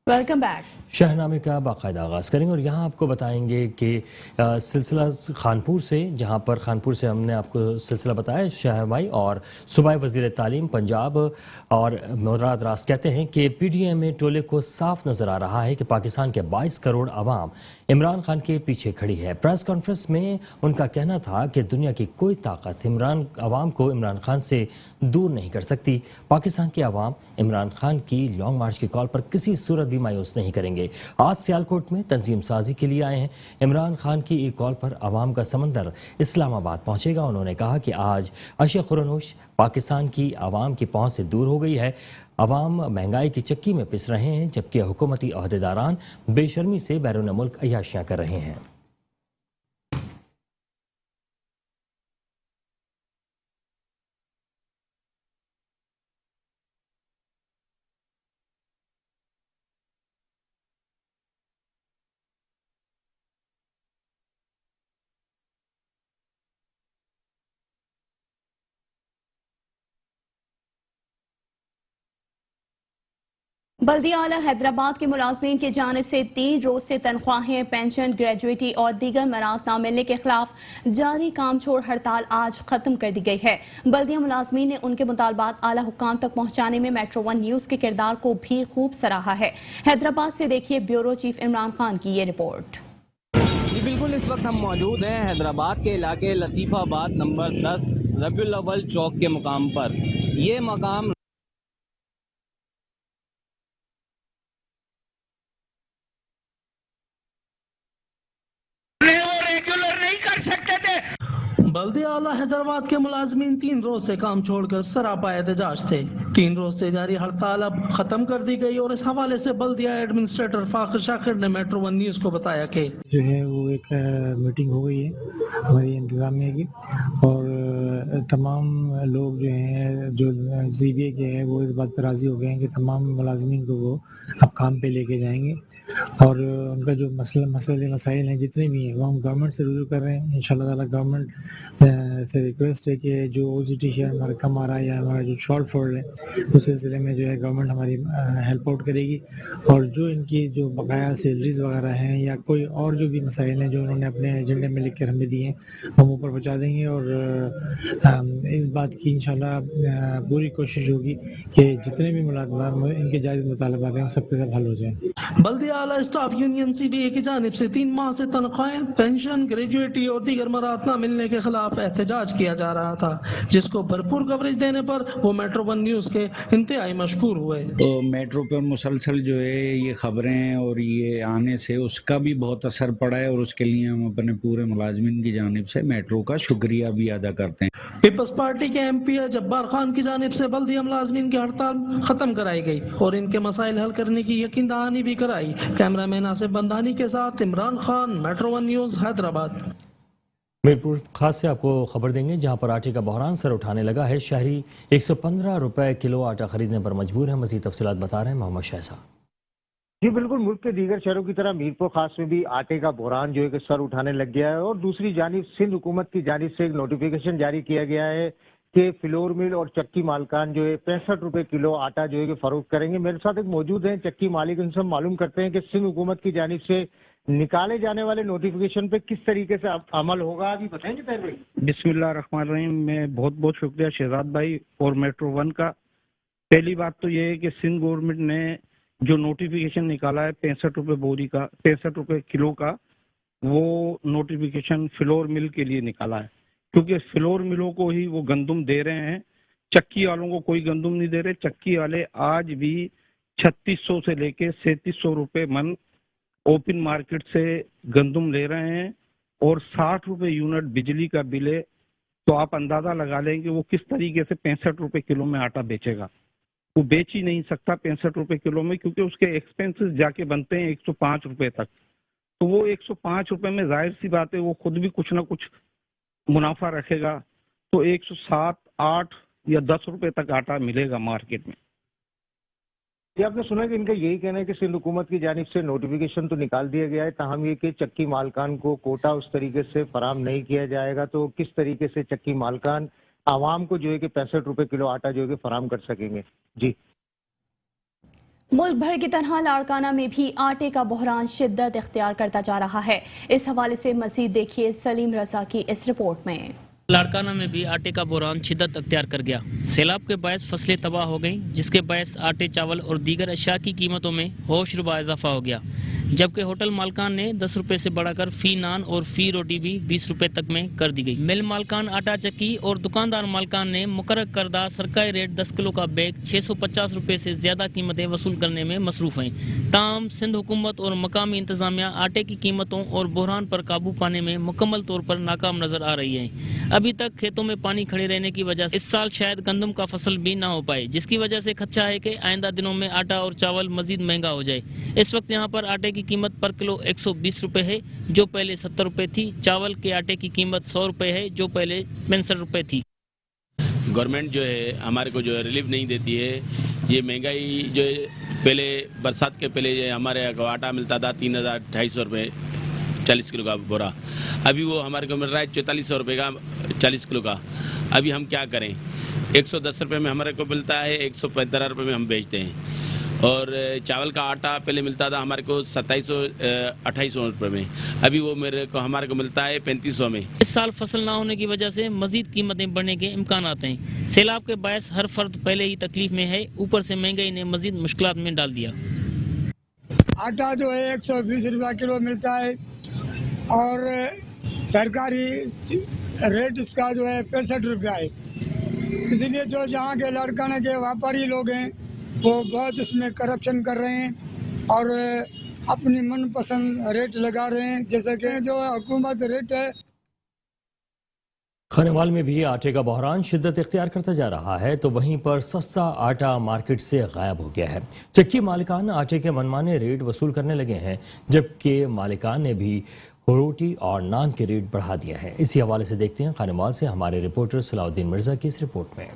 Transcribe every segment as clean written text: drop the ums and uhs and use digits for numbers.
Welcome back. शहनामे का बाकायदा आगाज़ करेंगे और यहाँ आपको बताएंगे कि सिलसिला खानपुर से, जहाँ पर खानपुर से हमने आपको सिलसिला बताया शहबाई और सूबाई वज़ीर तालीम पंजाब और मुराद रास कहते हैं कि PDM टोले को साफ नज़र आ रहा है कि पाकिस्तान के 22 करोड़ आवाम इमरान खान के पीछे खड़ी है। प्रेस कॉन्फ्रेंस में उनका कहना था कि दुनिया की कोई ताकत आवाम को इमरान खान से दूर नहीं कर सकती। पाकिस्तान के आवाम इमरान खान की लॉन्ग मार्च की कॉल पर किसी सूरत भी मायूस नहीं करेंगे। आज सियालकोट में तंजीम साजी के लिए आए हैं। इमरान खान की एक कॉल पर आवाम का समंदर इस्लामाबाद पहुंचेगा। उन्होंने कहा कि आज अशे खुरनोश पाकिस्तान की आवाम की पहुंच से दूर हो गई है। आवाम महंगाई की चक्की में पिस रहे हैं, जबकि हुकूमती अहदेदारान बेशर्मी से बैरून मुल्क अय्याशियां कर रहे हैं। बल्दिया आला हैदराबाद के मुलाजमीन की जानिब से 3 रोज से तनख्वाहें, पेंशन, ग्रेजुएटी और दीगर मराहत न मिलने के खिलाफ जारी काम छोड़ हड़ताल आज खत्म कर दी गई है। बल्दिया मुलाजमीन ने उनके मुतालबात आला हुक्काम तक पहुंचाने में मेट्रो वन न्यूज के किरदार को भी खूब सराहा है। हैदराबाद से देखिए ब्यूरो चीफ इमरान खान की ये रिपोर्ट। जी बिल्कुल, इस वक्त हम मौजूद हैं हैदराबाद के इलाके लतीफाबाद नंबर 10 रबीउल अव्वल चौक के मुकाम पर। ये मकाम बल्दिया आला हैदराबाद के मुलाजमीन 3 रोज से काम छोड़कर सरापा एहतजाज थे। 3 रोज से जारी हड़ताल अब खत्म कर दी गई और इस हवाले से बल्दिया एडमिनिस्ट्रेटर फाखिर शाकिर ने मेट्रो वन न्यूज को बताया कि जो है वो एक मीटिंग हो गई है हमारी इंतजामिया की, और तमाम लोग जो हैं जो CBA के हैं वो इस बात पर राज़ी हो गए हैं कि तमाम मुलाजमीन को वो अब काम पे लेके जाएंगे और उनका जो मसले मसाइल हैं जितने भी हैं वो हम गवर्नमेंट से रुजू कर रहे हैं। इंशाल्लाह ताला गवर्नमेंट से रिक्वेस्ट है कि जो OCT शेयर हमारा कम आ रहा है या हमारा जो शॉर्ट फॉल है उस सिलसिले में जो है गवर्नमेंट हमारी हेल्प आउट करेगी, और जो इनकी जो बकाया सैलरीज वगैरह हैं या कोई और जो भी मसाइल हैं जो उन्होंने अपने एजेंडे में लिख कर हमें दिए हैं हम ऊपर पहुँचा देंगे। और इस बात की इंशाल्लाह पूरी कोशिश होगी कि जितने भी इनके जायज़ मुतालबात हैं सबके सब हल हो जाए। बल्दिया आला स्टाफ यूनियन CBA की जानिब से 3 माह से तनख्वाहें, पेंशन, ग्रेजुएटी और दीगर मराहत न मिलने के खिलाफ एहतजाज किया जा रहा था, जिसको भरपूर कवरेज देने पर वो मेट्रो वन न्यूज के इंतहाई मशहूर हुए। तो मेट्रो पर मुसलसल जो है ये खबरें और ये आने से उसका भी बहुत असर पड़ा है, और उसके लिए हम अपने पूरे मुलाजमीन की जानिब से मेट्रो का शुक्रिया भी अदा करते हैं। पीपल्स पार्टी के MP जब्बार खान की जानिब से बल्दिया मुलाजमीन की हड़ताल खत्म कराई गई और इनके मसाइल हल करने की यकीन दहानी भी कराई। कैमरामैन आसिफ बंदानी के साथ Imran Khan, metro one news, Hyderabad. Mirpur खास से आपको खबर देंगे, जहां पर आटे का बहरान सर उठाने लगा है। शहरी 115 रुपए किलो आटा खरीदने पर मजबूर है। मजीद तफसीलात बता रहे हैं मोहम्मद शहजाद। जी बिल्कुल, मुल्क के दीगर शहरों की तरह मीरपुर खास में भी आटे का बहरान जो है कि सर उठाने लग गया है, और दूसरी जानिब सिंध हुकूमत की जानिब से एक नोटिफिकेशन जारी किया गया है कि फ्लोर मिल और चक्की मालकान जो है 65 रुपए किलो आटा जो है कि फरोख्त करेंगे। मेरे साथ एक मौजूद हैं चक्की मालिक, उनसे हम मालूम करते हैं कि सिंध हुकूमत की जानिब से निकाले जाने वाले नोटिफिकेशन पे किस तरीके से अमल होगा, अभी बताएंगे ताहिर भाई। बिस्मिल्लाहिर्रहमानिर्रहीम। मैं बहुत बहुत शुक्रिया शहजाद भाई और मेट्रो वन का। पहली बात तो ये है कि सिंध गवर्नमेंट ने जो नोटिफिकेशन निकाला है 65 रुपए बोरी का, 65 रुपए किलो का, वो नोटिफिकेशन फ्लोर मिल के लिए निकाला है, क्योंकि फ्लोर मिलों को ही वो गंदुम दे रहे हैं, चक्की वालों को कोई गंदुम नहीं दे रहे। चक्की वाले आज भी 3600 से लेके 3700 रुपए मन ओपन मार्केट से गंदुम ले रहे हैं, और 60 रुपए यूनिट बिजली का बिल है। तो आप अंदाजा लगा लें कि वो किस तरीके से 65 रुपए किलो में आटा बेचेगा। वो बेच ही नहीं सकता 65 रुपए किलो में, क्योंकि उसके एक्सपेंसेस जाके बनते हैं 105 रुपए तक। तो वो 105 रुपए में जाहिर सी बात है वो खुद भी कुछ ना कुछ मुनाफा रखेगा, तो 107, 8 या 10 रुपए तक आटा मिलेगा मार्केट में। ये आपने सुना कि इनका यही कहना है कि सिंध हुकूमत की जानिब से नोटिफिकेशन तो निकाल दिया गया है, ताहम ये कि चक्की मालकान को कोटा उस तरीके से फराम नहीं किया जाएगा। तो किस तरीके से चक्की मालकान आवाम को जो है कि 65 रुपए किलो आटा जो है कि फराम कर सकेंगे। जी मुल्क भर की तरह लाड़काना में भी आटे का बहरान शिद्दत इख्तियार करता जा रहा है। इस हवाले से मजीद देखिए सलीम रजा की इस रिपोर्ट में। लाड़काना में भी आटे का बहरान शिद्दत अख्तियार कर गया। सैलाब के बायस फसलें तबाह हो गईं, जिसके बायस आटे, चावल और दीगर अशिया की कीमतों में होशरुबा इजाफा हो गया। जबकि होटल मालकान ने 10 रुपए से बढ़ाकर फी नान और फी रोटी भी 20 रुपए तक में कर दी गई। मिल मालकान, आटा चक्की और दुकानदार मालकान ने मुकर्रर करदा सरकारी रेट 10 किलो का बैग 650 रुपए से ज्यादा कीमतें वसूल करने में मसरूफ हैं। ताहम सिंध हुकूमत और मकामी इंतजामिया आटे की कीमतों और बहरान पर काबू पाने में मुकम्मल तौर पर नाकाम नजर आ रही है। अभी तक खेतों में पानी खड़े रहने की वजह से इस साल शायद गंदम का फसल भी ना हो पाए, जिसकी वजह से खदशा है कि आइंदा दिनों में आटा और चावल मजीद महंगा हो जाए। इस वक्त यहाँ पर आटे की कीमत पर किलो 120 रुपए है, जो पहले 70 रुपए थी। चावल के आटे की कीमत 100 रुपए है, जो पहले 65 रुपए थी। गवर्नमेंट जो है हमारे को जो है रिलीफ नहीं देती है। ये महंगाई जो है, पहले बरसात के पहले जो हमारे को आटा मिलता था 3,250 रुपये 40 किलो का बोरा, अभी वो हमारे को मिल रहा है 4400 रुपये का 40 किलो का। अभी हम क्या करें? 110 रुपये में हमारे को मिलता है, 115 रुपये में हम बेचते हैं। और चावल का आटा पहले मिलता था हमारे को 2700-2800 रुपये में, अभी वो हमारे को मिलता है 3500 में। इस साल फसल ना होने की वजह से मजीद कीमतें बढ़ने के इम्कान आते हैं। सैलाब के बायस हर फर्द पहले ही तकलीफ में है, ऊपर से महंगाई ने मजीद मुश्किलात में डाल दिया। आटा जो है 120 रुपया किलो मिलता है और सरकारी रेट इसका जो है 65 रुपया है। इसीलिए जो यहाँ के लाड़काना के व्यापारी लोग हैं वो बहुत इसमें करप्शन कर रहे हैं और अपनी मनपसंद रेट लगा रहे हैं, जैसे कि जो हुकूमत रेट है। खानेवाल में भी आटे का बहरान शिद्दत इख्तियार करता जा रहा है, तो वहीं पर सस्ता आटा मार्केट से गायब हो गया है। चक्की मालिकान आटे के मनमाने रेट वसूल करने लगे हैं, जबकि मालिकान ने भी रोटी और नान के रेट बढ़ा दिया है। इसी हवाले से देखते हैं खानेवाल से हमारे रिपोर्टर सलाउद्दीन मिर्जा की इस रिपोर्ट में।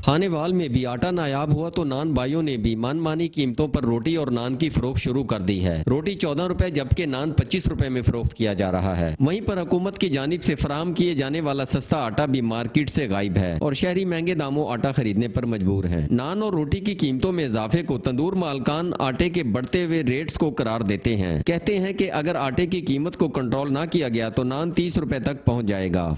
खानेवाल में भी आटा नायाब हुआ तो नान भाइयों ने भी मनमानी कीमतों पर रोटी और नान की फरोख्त शुरू कर दी है। रोटी 14 रुपए जबकि नान 25 रुपए में फरोख्त किया जा रहा है। वहीं पर हुकूमत की जानिब से फराहम किए जाने वाला सस्ता आटा भी मार्केट से गायब है और शहरी महंगे दामों आटा खरीदने पर मजबूर हैं। नान और रोटी की कीमतों में इजाफे को तंदूर मालकान आटे के बढ़ते हुए रेट्स को करार देते हैं। कहते हैं कि अगर आटे की कीमत को कंट्रोल ना किया गया तो नान 30 रुपए तक पहुँच जाएगा।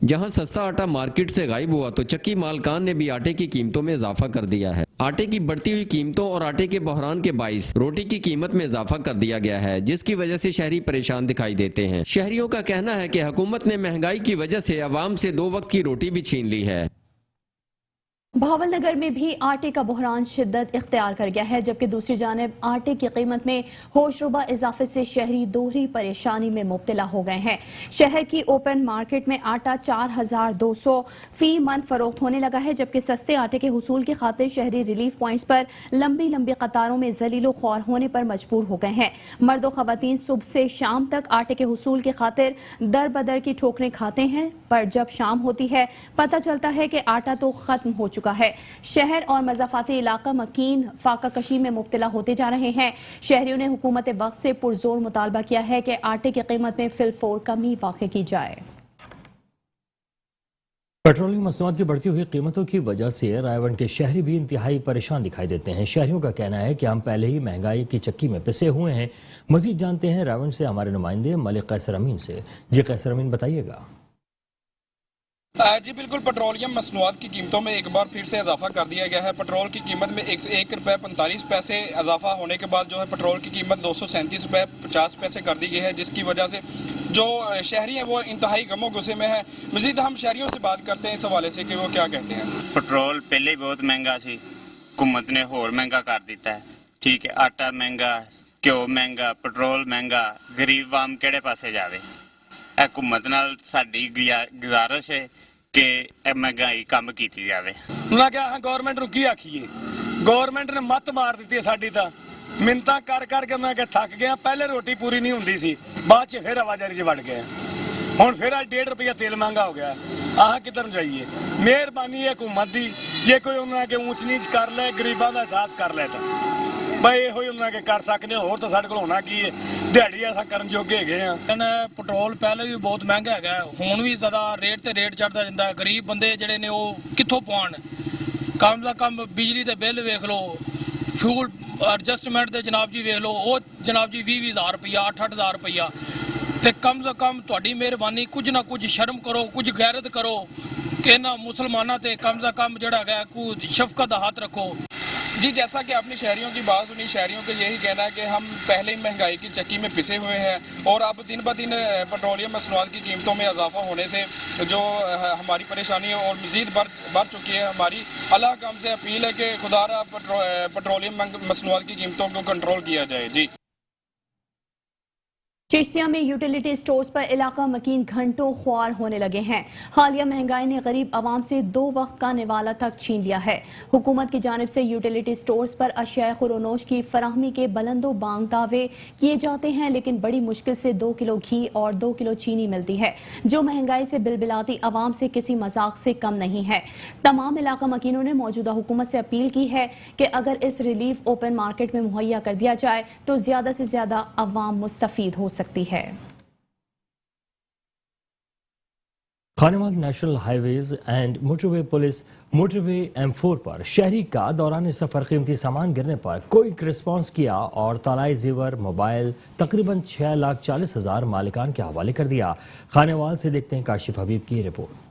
जहां सस्ता आटा मार्केट से गायब हुआ तो चक्की मालकान ने भी आटे की कीमतों में इजाफा कर दिया है। आटे की बढ़ती हुई कीमतों और आटे के बहरान के बाइस रोटी की कीमत में इजाफा कर दिया गया है, जिसकी वजह से शहरी परेशान दिखाई देते हैं। शहरियों का कहना है कि हुकूमत ने महंगाई की वजह से अवाम से 2 वक्त की रोटी भी छीन ली है। भावलनगर में भी आटे का बहरान शिद्दत इख्तियार कर गया है, जबकि दूसरी जानिब आटे की कीमत में होशरुबा इजाफे से शहरी दोहरी परेशानी में मुब्तला हो गए हैं। शहर की ओपन मार्केट में आटा 4200 फी मन फरोख्त होने लगा है, जबकि सस्ते आटे के हुसूल की खातिर शहरी रिलीफ पॉइंट्स पर लंबी लंबी कतारों में जलीलो ख्वार होने पर मजबूर हो गए हैं। मर्द और खवातीन सुबह से शाम तक आटे के हुसूल की खातिर दर बदर की ठोकरें खाते हैं, पर जब शाम होती है पता चलता है कि आटा तो खत्म हो चुका है। शहर और मज़ाफाती इलाका मकीन फाका कशी में मुब्तला होते जा रहे हैं। शहरियों ने हुकूमत वक्त से पुरजोर मुतालबा किया है कि आटे की कीमत में फिलफोर कमी वाक़ई की जाए। पेट्रोलियम मसनूआत की बढ़ती हुई कीमतों की वजह से रायवन के शहरी भी इंतहाई परेशान दिखाई देते हैं। शहरियों का कहना है कि हम पहले ही महंगाई की चक्की में पिसे हुए हैं। मजीद जानते हैं रायवन से हमारे नुमाइंदे मलिक कैसर अमीन से। जी कैसर अमीन, बताइएगा। जी बिल्कुल, पेट्रोलियम मसनूआत की कीमतों में एक बार फिर से इजाफा कर दिया गया है। पेट्रोल की कीमत में 1 रुपये 45 पैसे इजाफा होने के बाद जो है पेट्रोल की कीमत 237 रुपये 50 पैसे कर दी गई है, जिसकी वजह से जो शहरी हैं वो इंतहाई गमो गुस्से में है। मजीद हम शहरियों से बात करते हैं इस हवाले से कि वो क्या कहते हैं। पेट्रोल पहले ही बहुत महंगा सी, हुकूमत ने होर महंगा कर दिता है। ठीक है, आटा महंगा, घ्यो महंगा, पेट्रोल महंगा, गरीब आम किहड़े पासे जावे। हुकूमत नाल साडी गुजारिश है कि महंगाई कम की जाए। मैं क्या गवर्नमेंट नूं की आखीए, गवर्नमेंट ने मत मार दी साडी तां मिन्नतां कर करके मैं थक गया। पहले रोटी पूरी नहीं हुंदी सी, बाद च फिर आवाजाही च वड़ गए, हुण फिर अज 1.5 रुपया तेल महंगा हो गया। आह किधर जाइए। मेहरबानी है हुकूमत दी, जे कोई उन्होंने के ऊंच नीच कर ले, गरीबां दा एहसास कर ले तो ਬਈ ਇਹੋ ਹੀ ਉਹਨਾਂ ਕੇ ਕਰ ਸਕਦੇ ਹੋਰ ਤਾਂ ਸਾਡੇ ਕੋਲ ਹੋਣਾ ਕੀ ਹੈ ਦਿਹਾੜੀ ਐਸਾ ਕਰਨ ਜੋਗੇ ਹੈਗੇ ਆ ਪੈਟਰੋਲ ਪਹਿਲੇ ਵੀ ਬਹੁਤ ਮਹਿੰਗਾ ਹੈਗਾ ਹੁਣ ਵੀ ਜ਼ਿਆਦਾ ਰੇਟ ਤੇ ਰੇਟ ਚੜਦਾ ਜਾਂਦਾ ਗਰੀਬ ਬੰਦੇ ਜਿਹੜੇ ਨੇ ਉਹ ਕਿੱਥੋਂ ਪਾਉਣ ਕਮ ਦਾ ਕਮ ਬਿਜਲੀ ਦੇ ਬਿੱਲ ਵੇਖ ਲਓ ਫਿਊਲ ਐਡਜਸਟਮੈਂਟ ਦੇ ਜਨਾਬ ਜੀ ਵੇਖ ਲਓ ਉਹ ਜਨਾਬ ਜੀ 20,000 ਰੁਪਇਆ 8,000 ਰੁਪਇਆ ਤੇ ਕਮ ਸੇ ਕਮ ਤੁਹਾਡੀ ਮਿਹਰਬਾਨੀ ਕੁਝ ਨਾ ਕੁਝ ਸ਼ਰਮ ਕਰੋ ਕੁਝ ਗੈਰਤ ਕਰੋ ਕਿ ਇਹਨਾਂ ਮੁਸਲਮਾਨਾਂ ਤੇ ਕਮ ਸੇ ਕਮ ਜਿਹੜਾ ਹੈਗਾ ਕੁਝ शफकत का हाथ रखो। जी जैसा कि आपने शहरियों की बात सुनी, शहरियों का यही कहना है कि हम पहले ही महंगाई की चक्की में पिसे हुए हैं और अब दिन ब दिन पेट्रोलियम मसनूआत की कीमतों में इजाफा होने से जो हमारी परेशानी है और मज़ीद बढ़ चुकी है। हमारी अल्लाह का हमसे अपील है कि खुदारा पेट्रोलियम मसनूआत की कीमतों को कंट्रोल किया जाए। जी चिश्तिया में यूटिलिटी स्टोर्स पर इलाका मकीन घंटों ख्वार होने लगे हैं। हालिया महंगाई ने गरीब आवाम से 2 वक्त का निवाला तक छीन लिया है। हुकूमत की जानिब से यूटिलिटी स्टोर्स पर अशिया खुरोनोश की फराहमी के बुलंदो बांग दावे किए जाते हैं, लेकिन बड़ी मुश्किल से 2 किलो घी और 2 किलो चीनी मिलती है, जो महंगाई से बिलबिलाती आवाम से किसी मजाक से कम नहीं है। तमाम इलाका मकीनों ने मौजूदा हुकूमत से अपील की है कि अगर इस रिलीफ ओपन मार्केट में मुहैया कर दिया जाए तो ज्यादा से ज्यादा आवाम मुस्तफीद हो सकती है। Khanewal national highways and motorway police motorway M4 पर शहरी का दौरान सफर कीमती सामान गिरने पर क्विक रिस्पांस किया और तालाई जेवर मोबाइल तकरीबन 6,40,000 मालिकान के हवाले कर दिया। खानेवाल से देखते हैं काशिफ हबीब की रिपोर्ट।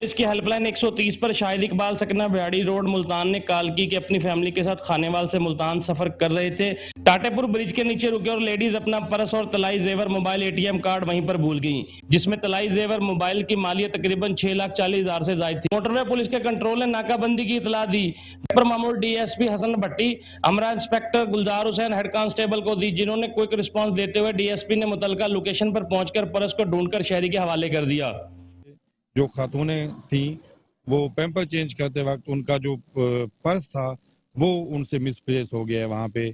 इसकी हेल्पलाइन 130 पर शाहिद इकबाल सकना बिहाड़ी रोड मुल्तान ने कॉल की कि अपनी फैमिली के साथ खानेवाल से मुल्तान सफर कर रहे थे। टाटेपुर ब्रिज के नीचे रुके और लेडीज अपना पर्स और तलाई जेवर मोबाइल ATM कार्ड वहीं पर भूल गई, जिसमें तलाई जेवर मोबाइल की मालियत तकरीबन 6,40,000 से ज्यादा थी। मोटरवे पुलिस के कंट्रोल ने नाकाबंदी की इतला दी। पर मामूल DSP हसन भट्टी अमरा इंस्पेक्टर गुलजार हुसैन हेड कांस्टेबल को दी, जिन्होंने क्विक रिस्पॉन्स देते हुए DSP ने मुतलका लोकेशन पर पहुंचकर पर्स को ढूंढकर शहरी के हवाले कर दिया। जो खातूनें थी वो पैम्पर चेंज करते वक्त उनका जो पर्स था वो उनसे मिसप्लेस हो गया है वहाँ पे,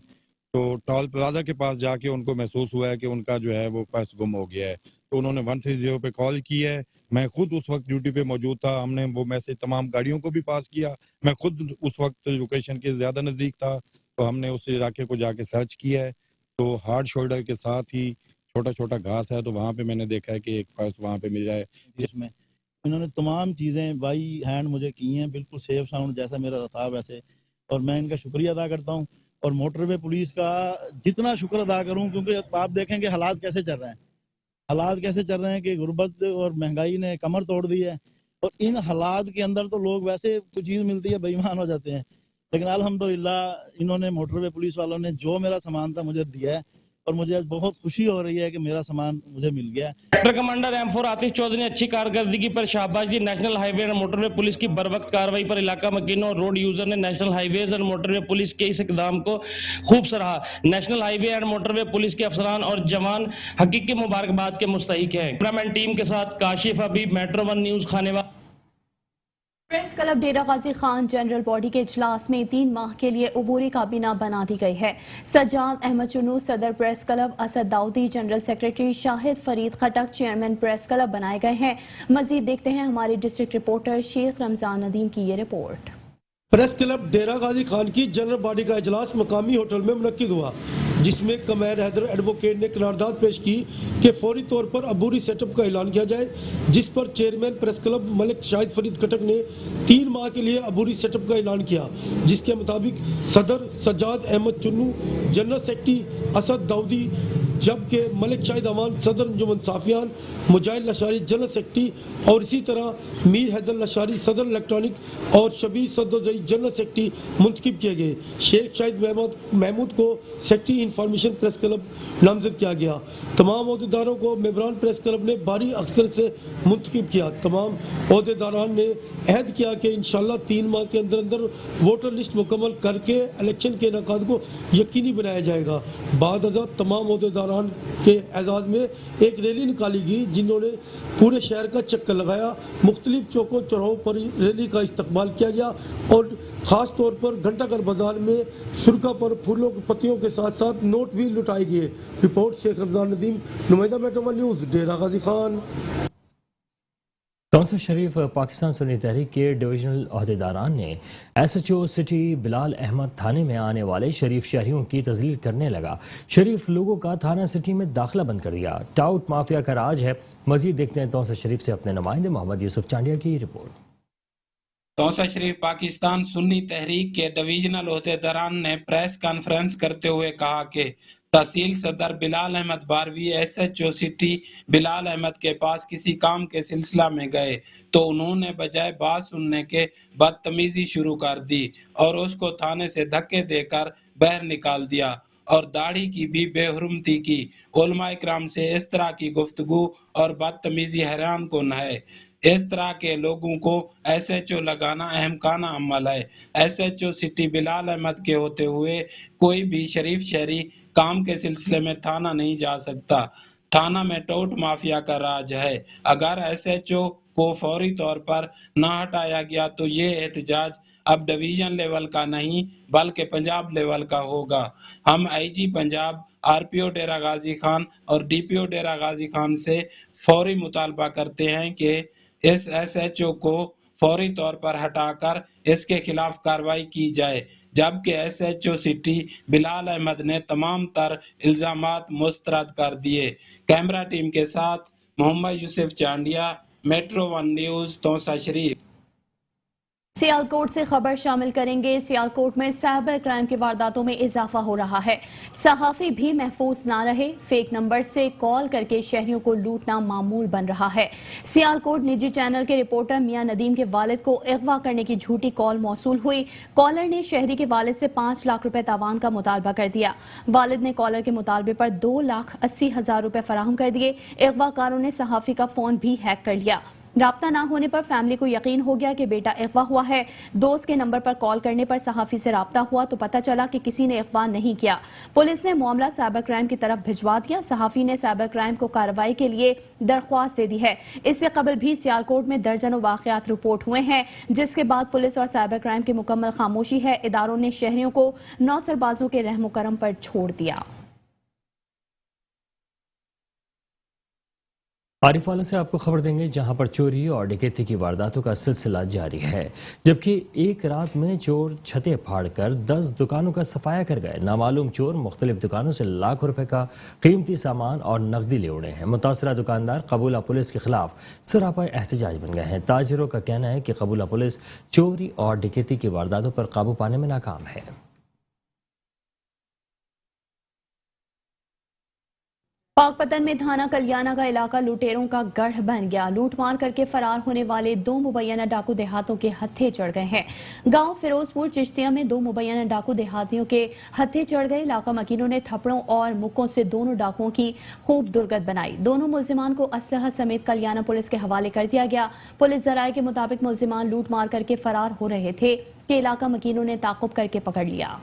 तो टोल प्लाजा के पास जाके उनको महसूस हुआ है कि उनका जो है वो पर्स गुम हो गया है, तो उन्होंने 130 पे कॉल की है। मैं खुद उस वक्त ड्यूटी पे मौजूद था, हमने वो मैसेज तमाम गाड़ियों को भी पास किया। मैं खुद उस वक्त लोकेशन के ज़्यादा नज़दीक था, तो हमने उस इलाके को जाके सर्च किया है, तो हार्ड शोल्डर के साथ ही छोटा छोटा घास है, तो वहाँ पे मैंने देखा है कि एक पर्स वहाँ पे मिल जाए। जिसमें इन्होंने तमाम चीज़ें बाई हैंड मुझे की हैं, बिल्कुल सेफ साउंड जैसा मेरा था वैसे, और मैं इनका शुक्रिया अदा करता हूँ। और मोटरवे पुलिस का जितना शुक्र अदा करूँ, क्योंकि आप देखें कि हालात कैसे चल रहे हैं, हालात कैसे चल रहे हैं कि गुर्बत और महंगाई ने कमर तोड़ दी है, और इन हालात के अंदर तो लोग वैसे कुछ चीज़ मिलती है बेईमान हो जाते हैं, लेकिन अल्हम्दुलिल्लाह इन्होंने मोटरवे पुलिस वालों ने जो मेरा सामान था मुझे दिया है, और मुझे आज बहुत खुशी हो रही है कि मेरा सामान मुझे मिल गया। सेक्टर कमांडर M4 आतिश चौधरी ने अच्छी कारकर्दगी पर शाबाश दी। नेशनल हाईवे और मोटरवे पुलिस की बरवक्त कार्रवाई पर इलाका मकीनों और रोड यूजर ने नेशनल हाईवेज और मोटरवे पुलिस के इस इकदाम को खूब सराहा। National highway and motorway police के अफसरान और जवान हकीकी मुबारकबाद के मुस्तहिक हैं। कैमरामैन टीम के साथ Kashif Habib, metro 1 news Khanewal. Press club Dera Ghazi Khan general body के इजलास में 3 माह के लिए अबूरी काबीना बना दी गई है। सज्जाद अहमद चुनू सदर press club, Asad Daudi general secretary, Shahid Farid Khattak chairman press club बनाए गए हैं। मजीद देखते हैं हमारे डिस्ट्रिक्ट रिपोर्टर शेख रमजान नदीम की ये रिपोर्ट। प्रेस क्लब डेरा गाजी खान की जनरल बॉडी का इजलास मकामी होटल में मुनक्किद हुआ, जिसमें कमैर हैदर एडवोकेट ने करारदाद पेश की कि फौरी तौर पर अबूरी सेटअप का ऐलान किया जाए, जिस पर chairman press club Malik Shahid Farid Khattak ने 3 माह के लिए अबूरी सेटअप का ऐलान किया, जिसके मुताबिक सदर सज्जाद अहमद चुन्नू, जनरल सेक्रेटरी असद दाऊदी, जबकि मलिक शाहिद अमान सदर अंजुमन साफियान, मुजाहिद लशारी जनरल सेक्रेटरी और इसी तरह मीर हैदर लशारी सदर इलेक्ट्रॉनिक और शबीर सदर जनरल सेक्रेटरी मुंतखब किए गए। शेख शाहिद महमूद को सेक्रेटरी इंफॉर्मेशन प्रेस क्लब नामजद किया गया। तमाम अहदेदारों को मेंबरान प्रेस क्लब ने भारी अक्सर से मुंतखब किया। तमाम अहदेदारान ने अहद किया कि इंशाल्लाह 3 माह के अंदर अंदर वोटर लिस्ट मुकम्मल करके इलेक्शन के इनेकाद को यकीनी बनाया जाएगा। बाद अज़ा तमाम अहदेदारान के एजाज़ में एक रैली निकाली गई, जिन्होंने पूरे शहर का चक्कर लगाया। मुख्तलिफ चौकों चौराहों पर रैली का इस्तकबाल किया गया और खास तौर पर घंटाघर बाजार में शुरा पर फूलों की पत्तियों के साथ साथ नोट भी लुटाए गए। रिपोर्ट शेख रमजान नदीम, नुमाइंदा मेट्रो 1 न्यूज, डेरा गाजी खान। तौसा शरीफ पाकिस्तान सुन्नी तहरीक के डिविजनल अहदेदारान ने SHO सिटी बिलाल अहमद थाने में आने वाले शरीफ शहरियों की तजलील करने लगा। शरीफ लोगों का थाना सिटी में दाखिला बंद कर दिया। टाउट माफिया का राज है। मजीद देखते हैं तौसा शरीफ से अपने नुमाइंदे मोहम्मद यूसुफ चांडिया की रिपोर्ट। तौसा शरीफ पाकिस्तान सुन्नी तहरीक के डिविजनल अहदेदारान ने प्रेस कॉन्फ्रेंस करते हुए कहा कि तहसील सदर बिलाल अहमद बारवी SHO सिटी बिलाल अहमद के पास किसी काम के सिलसिला में गए तो उन्होंने बजाय बात सुनने के बदतमीजी शुरू कर दी और उसको थाने से धक्के देकर बाहर निकाल दिया और दाढ़ी की भी बेहुरमती की। उलमा इकराम से इस तरह की गुफ्तगू और बदतमीजी हैरान कुन है। इस तरह के लोगों को SHO लगाना अहमकाना अमल है। SHO सिटी बिलाल अहमद के होते हुए कोई भी शरीफ शहरी काम के सिलसिले में थाना नहीं जा सकता। थाना में टोट माफिया का राज है। अगर SHO को फौरी तौर पर न हटाया गया तो ये एहतजाज अब डिवीजन लेवल का नहीं बल्कि पंजाब लेवल का होगा। हम IG पंजाब, RPO डेरा गाजी खान और DPO डेरा गाजी खान से फौरी मुतालबा करते हैं कि इस SHO को फौरी तौर पर हटाकर इसके खिलाफ कार्रवाई की जाए, जबकि SHO सिटी बिलाल अहमद ने तमाम तर इल्जामात मुस्तरद कर दिए। कैमरा टीम के साथ मोहम्मद यूसुफ चांडिया, मेट्रो 1 न्यूज़, तौसा शरीफ। सियालकोट से खबर शामिल करेंगे। सियालकोट में साइबर क्राइम की वारदातों में इजाफा हो रहा है। सहाफी भी महफूज ना रहे, फेक नंबर से कॉल करके शहरियों को लूटना मामूल बन रहा है। सियालकोट निजी चैनल के रिपोर्टर मियां नदीम के वालिद को अगवा करने की झूठी कॉल मौसूल हुई। कॉलर ने शहरी के वालिद से 5 लाख रुपए तावान का मुतालबा कर दिया। वालिद ने कॉलर के मुतालबे पर 2,80,000 रुपए फराहम कर दिए। अगवाकारों ने सहाफी का फोन भी हैक कर लिया। राब्ता ना होने पर फैमिली को यकीन हो गया कि बेटा अगवा हुआ है। दोस्त के नंबर पर कॉल करने पर सहाफी से राब्ता हुआ तो पता चला कि किसी ने अगवा नहीं किया। पुलिस ने मामला साइबर क्राइम की तरफ भिजवा दिया। सहाफी ने साइबर क्राइम को कार्रवाई के लिए दरख्वास्त दे दी है। इससे कबल भी सियालकोट में दर्जनों वाकयात रिपोर्ट हुए हैं, जिसके बाद पुलिस और साइबर क्राइम की मुकम्मल खामोशी है। इदारों ने शहरियों को नौसरबाजों के रहमो करम पर छोड़ दिया। आरिफवाला से आपको खबर देंगे, जहां पर चोरी और डकैती की वारदातों का सिलसिला जारी है, जबकि एक रात में चोर छतें फाड़कर 10 दुकानों का सफाया कर गए। नामालूम चोर मुख्तलिफ दुकानों से लाखों रुपए का कीमती सामान और नकदी ले उड़े हैं। मुतासरा दुकानदार कबूला पुलिस के खिलाफ सरापा एहतजाज बन गए हैं। ताजिरों का कहना है कि कबूला पुलिस चोरी और डकैती की वारदातों पर काबू पाने में नाकाम है। पाकपतन में थाना कल्याणा का इलाका लुटेरों का गढ़ बन गया। लूटमार करके फरार होने वाले 2 मुबैना डाकू देहातों के हत्थे चढ़ गए हैं। गांव फिरोजपुर चिश्तिया में 2 मुबैना डाकू देहातियों के हत्थे चढ़ गए। इलाका मकीनों ने थप्पड़ों और मुक्कों से दोनों डाकुओं की खूब दुर्गत बनाई। दोनों मुल्जिमान को असलहा समेत कल्याणा पुलिस के हवाले कर दिया गया। पुलिस जराये के मुताबिक मुल्जिमान लूट मार करके फरार हो रहे थे कि इलाका मकीनों ने ताकुब करके पकड़ लिया।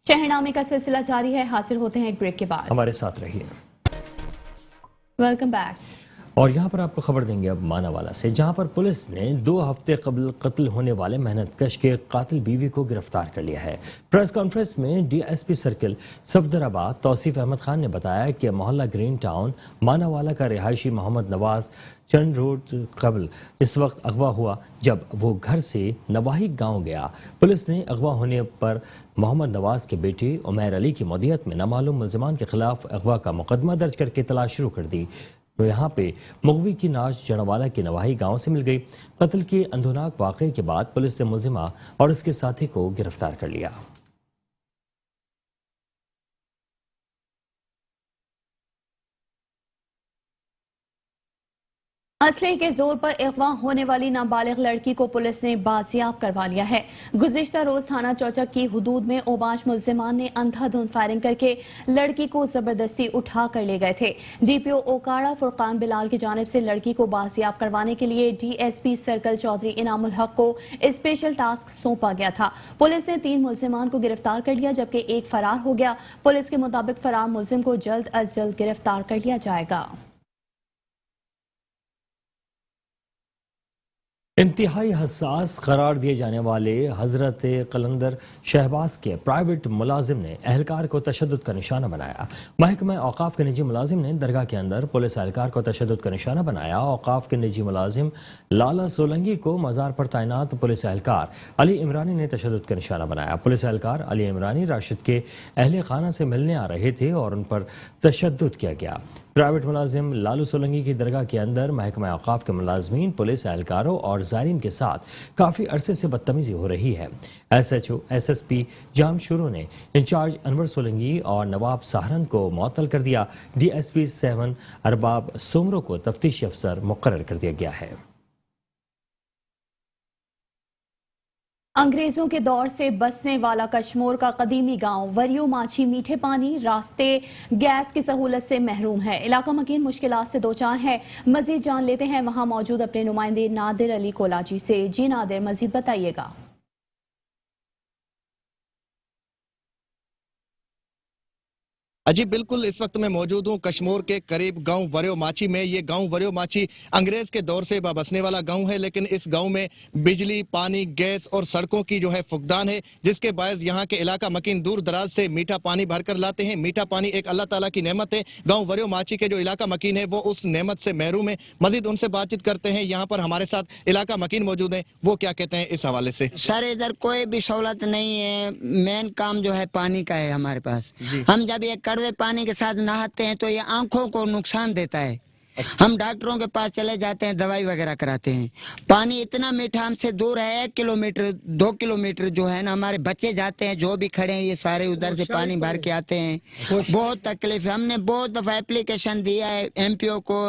शहरनामे का सिलसिला जारी है। हासिल होते हैं एक ब्रेक के बाद। हमारे साथ रहिए। Welcome back. और यहाँ पर आपको खबर देंगे अब मानावाला से, जहाँ पर पुलिस ने 2 हफ्ते कबल कत्ल होने वाले मेहनतकश के कातिल बीवी को गिरफ्तार कर लिया है। प्रेस कॉन्फ्रेंस में DSP सर्किल सफदराबाद तौसीफ अहमद खान ने बताया कि मोहल्ला ग्रीन टाउन मानावाला का रिहायशी मोहम्मद नवाज चंद रोज कबल इस वक्त अगवा हुआ जब वो घर से नवाही गांव गया। पुलिस ने अगवा होने पर मोहम्मद नवाज के बेटे उमैर अली की मौदियत में नामालूम मुल्जिमान के खिलाफ अगवा का मुकदमा दर्ज करके तलाश शुरू कर दी। तो यहाँ पे मुगवी की नाश जड़वाला के नवाही गांव से मिल गई। कत्ल के अंधोनाक वाक़े के बाद पुलिस ने मुल्जिमा और उसके साथी को गिरफ्तार कर लिया। असले के जोर पर अगवा होने वाली नाबालिग लड़की को पुलिस ने बाजियाब करवा लिया है। गुज़िश्ता रोज थाना चौचक की हुदूद में ओबाश मुल्जिमान ने अंधाधुंध फायरिंग करके लड़की को जबरदस्ती उठा कर ले गए थे। DPO ओकाड़ा फुरकान बिलाल की जानिब से लड़की को बाजियाब करवाने के लिए DSP सर्कल चौधरी इनामुल हक को स्पेशल टास्क सौंपा गया था। पुलिस ने 3 मुल्जिमान को गिरफ्तार कर लिया, जबकि एक फरार हो गया। पुलिस के मुताबिक फरार मुल्जिम को जल्द अज जल्द गिरफ्तार कर लिया जाएगा। इंतहाई हसास करार दिए जाने वाले हजरत कलंदर शहबाज के प्राइवेट मुलाजिम ने एहलकार को तशद्दुद का निशाना बनाया। महकमा औकाफ के निजी मुलाजिम ने दरगाह के अंदर पुलिस एहलकार को तशद्दुद का निशाना बनाया। औकाफ के निजी मुलाजिम लाला सोलंगी को मज़ार पर तैनात पुलिस एहलकार अली इमरानी ने तशद्दुद का निशाना बनाया। पुलिस एहलकार अली इमरानी राशिद के अहले खाना से मिलने आ रहे थे और उन पर तशद्दुद किया गया। प्राइवेट मुलाजिम लालू सोलंगी की दरगाह के अंदर महकमा औकाफ के मुलाजमीन, पुलिस एहलकारों और ज़ायरीन के साथ काफ़ी अरसे से बदतमीजी हो रही है। SHO SSP जामशुरू ने इंचार्ज अनवर सोलंगी और नवाब सहारन को मुअत्तल कर दिया। DSP 7 अरबाब सोमरो को तफ्तीशी अफसर मुकर्रर कर दिया गया है। अंग्रेजों के दौर से बसने वाला कश्मोर का कदीमी गांव वरियो माछी मीठे पानी, रास्ते, गैस की सहूलत से महरूम है। इलाका मकीन मुश्किलात से दो चार है। मजीद जान लेते हैं वहां मौजूद अपने नुमाइंदे नादिर अली कोलाजी से। जी नादिर, मजीद बताइएगा। जी बिल्कुल, इस वक्त मैं मौजूद हूँ कश्मोर के करीब गांव वरियो माची में। ये गांव वरियो माची अंग्रेज के दौर से बसने वाला गांव है, लेकिन इस गांव में बिजली, पानी, गैस और सड़कों की जो है फुकदान है, जिसके बायस यहाँ के इलाका मकीन दूर दराज से मीठा पानी भरकर लाते हैं। मीठा पानी एक अल्लाह ताला की नेमत है। गाँव वरियो माची के जो इलाका मकीन है वो उस नेमत से महरूम है। मजीद उनसे बातचीत करते हैं। यहाँ पर हमारे साथ इलाका मकीन मौजूद है, वो क्या कहते हैं इस हवाले से। सर, इधर कोई भी सहूलत नहीं है। मेन काम जो है पानी का है हमारे पास। हम जब ये कड़वे पानी के साथ नहाते हैं तो ये आंखों को नुकसान देता है। हम डॉक्टरों के पास चले जाते हैं, दवाई वगैरह कराते हैं। पानी इतना मीठा हमसे दूर है, 1 किलोमीटर 2 किलोमीटर जो है ना, हमारे बच्चे जाते हैं जो भी खड़े हैं ये सारे उधर से पानी भर के आते हैं। बहुत तकलीफ है। हमने बहुत दफा एप्लीकेशन दिया है MPO को,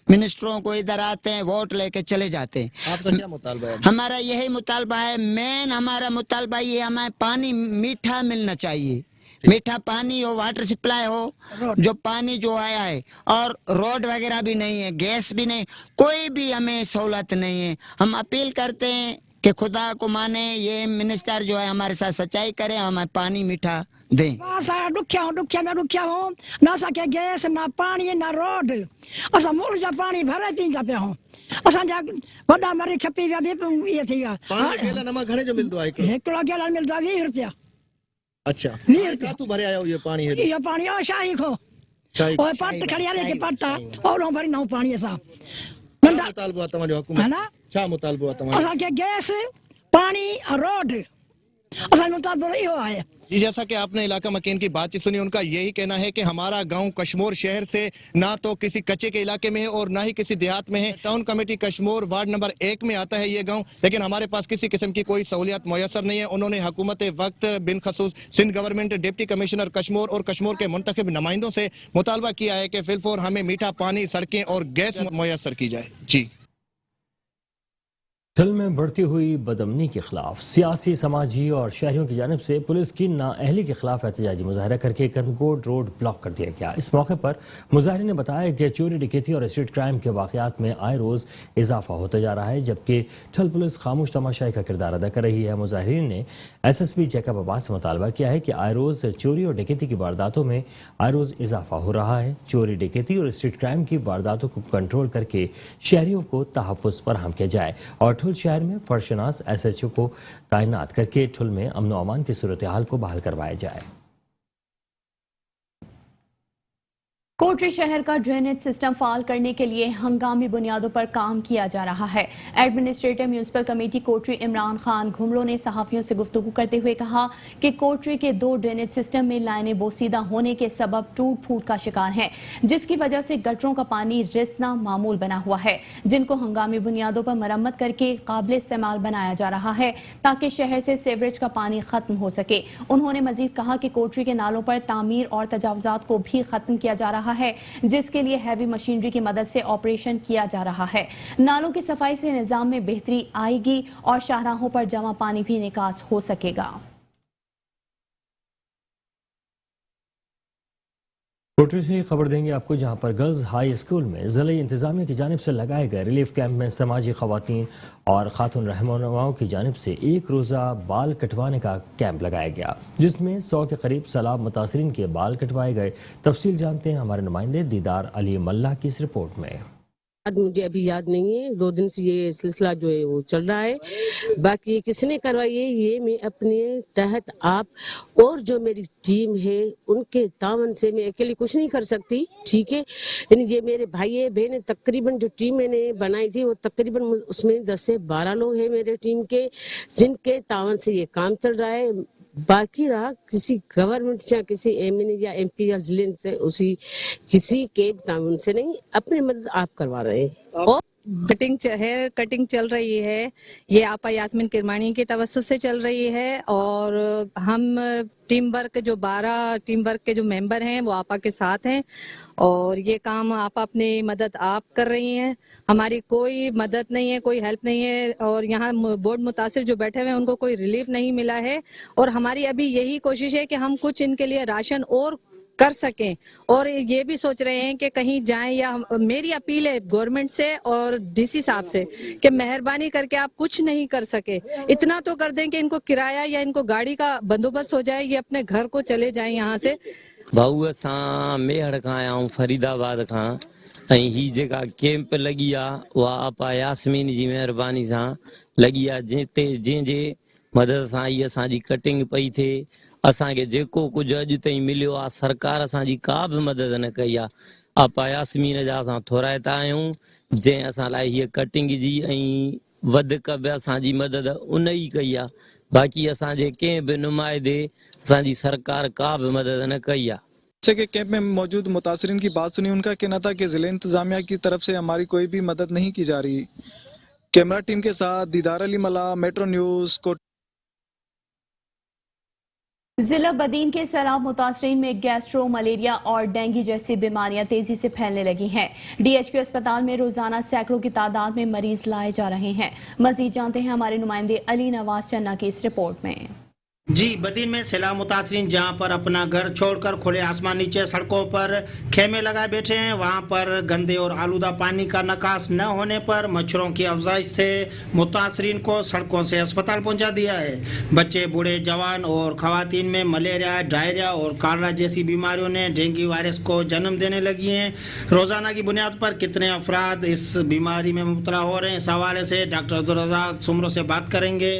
मिनिस्टरों को, इधर आते हैं वोट लेके चले जाते हैं। आपका क्या मुतालबा है? हमारा यही मुतालबा है। मेन हमारा मुतालबा ये, हमें पानी मीठा मिलना चाहिए। मीठा पानी हो, वाटर सप्लाई हो, जो पानी जो आया है, और रोड वगैरह भी नहीं है, गैस भी नहीं, कोई भी हमें सहूलत नहीं है। हम अपील करते हैं कि खुदा को माने, ये मिनिस्टर जो है हमारे साथ सच्चाई करे, हमें पानी मीठा दें। दुखिया हूँ, ना सके गैस, ना पानी, ना रोड। असा मुल्क जो पानी भरे तीन जा पिया हूँ। असा जा वॾा मरी खपी विया भी ये थी विया। पानी गेला नमा घणे जो मिलदो आहे? हिकिड़ो गैलन मिलदो आहे 20 रुपया। अच्छा, का तू भरे आयो ये पानी है? ये पानी ओ शाही खो और पट खड़िया लेके पट्टा और भरी ना पानी असा। मुतालबो तमाजो हुकूमत है ना? छा मुतालबो तमाजो? असा के गैस, पानी, रोड, असा मुतालबो इहो आहे। जी, जैसा कि आपने इलाका मकीन की बातचीत सुनी, उनका यही कहना है कि हमारा गांव कश्मोर शहर से ना तो किसी कच्चे के इलाके में है और ना ही किसी देहात में है। Town committee Kashmore ward number 1 में आता है ये गांव, लेकिन हमारे पास किसी किस्म की कोई सहूलियत मुयसर नहीं है। उन्होंने हुकूमत वक्त बिन खसूस Sindh government, deputy commissioner Kashmore और कश्मोर के मुंतखब नुमाइंदों से मुतालबा किया है कि फिलफौर हमें मीठा पानी, सड़कें और गैस मुयसर की जाए। जी। ठल में बढ़ती हुई बदअमनी के खिलाफ सियासी, समाजी और शहरियों की जानिब से पुलिस की नाअहली के खिलाफ एहतजाजी मुजाहरा करके कनकोट रोड ब्लॉक कर दिया गया। इस मौके पर मुजाहिरीन ने बताया कि चोरी, डकैती और स्ट्रीट क्राइम के वाक़यात में आए रोज़ इजाफा होता जा रहा है, जबकि ठल पुलिस खामोश तमाशाई का किरदार अदा कर रही है। मुजाहिरीन ने SSP जैकब अब्बास से मुतालबा किया है कि आए रोज़ चोरी और डकैती की वारदातों में आए रोज़ इजाफा हो रहा है। चोरी, डकैती और स्ट्रीट क्राइम की वारदातों को कंट्रोल करके शहरियों को तहफ़्फ़ुज़ फराहम किया जाए और ठुल शहर में फर्शनास SHO को तैनात करके ठुल में अमन व अमान की सूरत हाल को बहाल करवाया जाए। कोटरी शहर का ड्रेनेज सिस्टम फाल करने के लिए हंगामी बुनियादों पर काम किया जा रहा है। एडमिनिस्ट्रेटिव म्यूनिसिपल कमेटी कोटरी इमरान खान घुमरो ने सहाफियों से गुफ्तगू करते हुए कहा कि कोटरी के 2 ड्रेनेज सिस्टम में लाइनें बोसीदा होने के सबब टूट फूट का शिकार हैं, जिसकी वजह से गटरों का पानी रिसना मामूल बना हुआ है, जिनको हंगामी बुनियादों पर मरम्मत करके काबिल इस्तेमाल बनाया जा रहा है ताकि शहर से सीवरेज का पानी खत्म हो सके। उन्होंने मजीद कहा कि कोटरी के नालों पर तामीर और तजावुजात को भी खत्म किया जा रहा है, जिसके लिए हैवी मशीनरी की मदद से ऑपरेशन किया जा रहा है। नालों की सफाई से निजाम में बेहतरी आएगी और शाहराहों पर जमा पानी भी निकास हो सकेगा। कोटरी से खबर देंगे आपको, जहां पर गर्ल्स हाई स्कूल में ज़िला इंतजामिया की जानिब से लगाए गए रिलीफ कैंप में समाजी खवातीन और खातून रहनुमाओं की जानिब से एक रोज़ा बाल कटवाने का कैंप लगाया गया, जिसमें 100 के करीब सैलाब मुतासरीन के बाल कटवाए गए। तफसील जानते हैं हमारे नुमाइंदे दीदार अली मल्ला की इस रिपोर्ट में। मुझे अभी याद नहीं है, 2 दिन से ये सिलसिला जो है वो चल रहा है। बाकी किसने करवाई है ये मैं अपने तहत आप और जो मेरी टीम है उनके तावन से मैं अकेली कुछ नहीं कर सकती, ठीक है। यानी ये मेरे भाई है बहन है, तकरीबन जो टीम मैंने बनाई थी वो तकरीबन उसमें 10 से 12 लोग हैं मेरे टीम के, जिनके तावन से ये काम चल रहा है। बाकी रहा किसी गवर्नमेंट या किसी एमएनए या एमपी या जिले से उसी किसी के ताउन से नहीं, अपनी मदद आप करवा रहे हैं। और हेयर कटिंग चल रही है, ये आपा यास्मीन किरमानी की तवज्जो से चल रही है और हम टीम वर्क जो 12 टीम वर्क के जो मेंबर हैं वो आपा के साथ हैं और ये काम आप अपनी मदद आप कर रही हैं, हमारी कोई मदद नहीं है, कोई हेल्प नहीं है और यहाँ बोर्ड मुतासिर जो बैठे हुए हैं उनको कोई रिलीफ नहीं मिला है और हमारी अभी यही कोशिश है कि हम कुछ इनके लिए राशन और कर सकें और ये भी सोच रहे हैं कि कहीं जाएं या मेरी अपील है गवर्नमेंट से और डीसी साहब से कि मेहरबानी करके आप कुछ नहीं कर सके इतना तो कर दें कि इनको किराया या इनको गाड़ी का बंदोबस्त हो जाए, ये अपने घर को चले जाएं यहाँ से। भाऊ असां मेहर खां आया हूं फरीदाबाद खां ऐं ही जेका कैंप लगी आहे उहा आपा यास्मीन जी महिरबानी सां लगी आहे, जंहिंजे मदद सां ई असांजी कटिंग पई थिए। असांखे जेको कुझु अॼु ताईं मिलियो आहे सरकार असांजी का बि मदद न कई आहे। आपा यास्मीन जा असां थोराइता आहियूं जंहिं असां लाइ हीअ कटिंग जी ऐं वधीक बि असांजी मदद उन ई कई आहे। बाक़ी असांजे कंहिं बि नुमाइंदे असांजी सरकार का भी मदद न कई है। जैसे कि कैंप में मौजूद मुतासरीन की बात सुनी, उनका कहना था कि जिले इंतजामिया की तरफ से हमारी कोई भी मदद नहीं की जा रही। कैमरा टीम के साथ दीदार अली मला, मेट्रो न्यूज को। जिला बदीन के सैलाब मुतासरीन में गैस्ट्रो, मलेरिया और डेंगू जैसी बीमारियां तेजी से फैलने लगी हैं। डीएचक्यू अस्पताल में रोजाना सैकड़ों की तादाद में मरीज लाए जा रहे हैं। मजीद जानते हैं हमारे नुमाइंदे अली नवाज चन्ना की इस रिपोर्ट में। जी, बदीन में सैलाब मुतासरीन जहां पर अपना घर छोड़कर खुले आसमान नीचे सड़कों पर खेमे लगाए बैठे हैं, वहां पर गंदे और आलूदा पानी का निकास न होने पर मच्छरों की अफजाइश से मुतासरीन को सड़कों से अस्पताल पहुंचा दिया है। बच्चे, बूढ़े, जवान और खवातीन में मलेरिया, डायरिया और कालरा जैसी बीमारियों ने डेंगू वायरस को जन्म देने लगी हैं। रोजाना की बुनियाद पर कितने अफराद इस बीमारी में मुब्तला हो रहे हैं, इस हवाले से डॉक्टर अब्दुल रज़ाक सुमरो से बात करेंगे।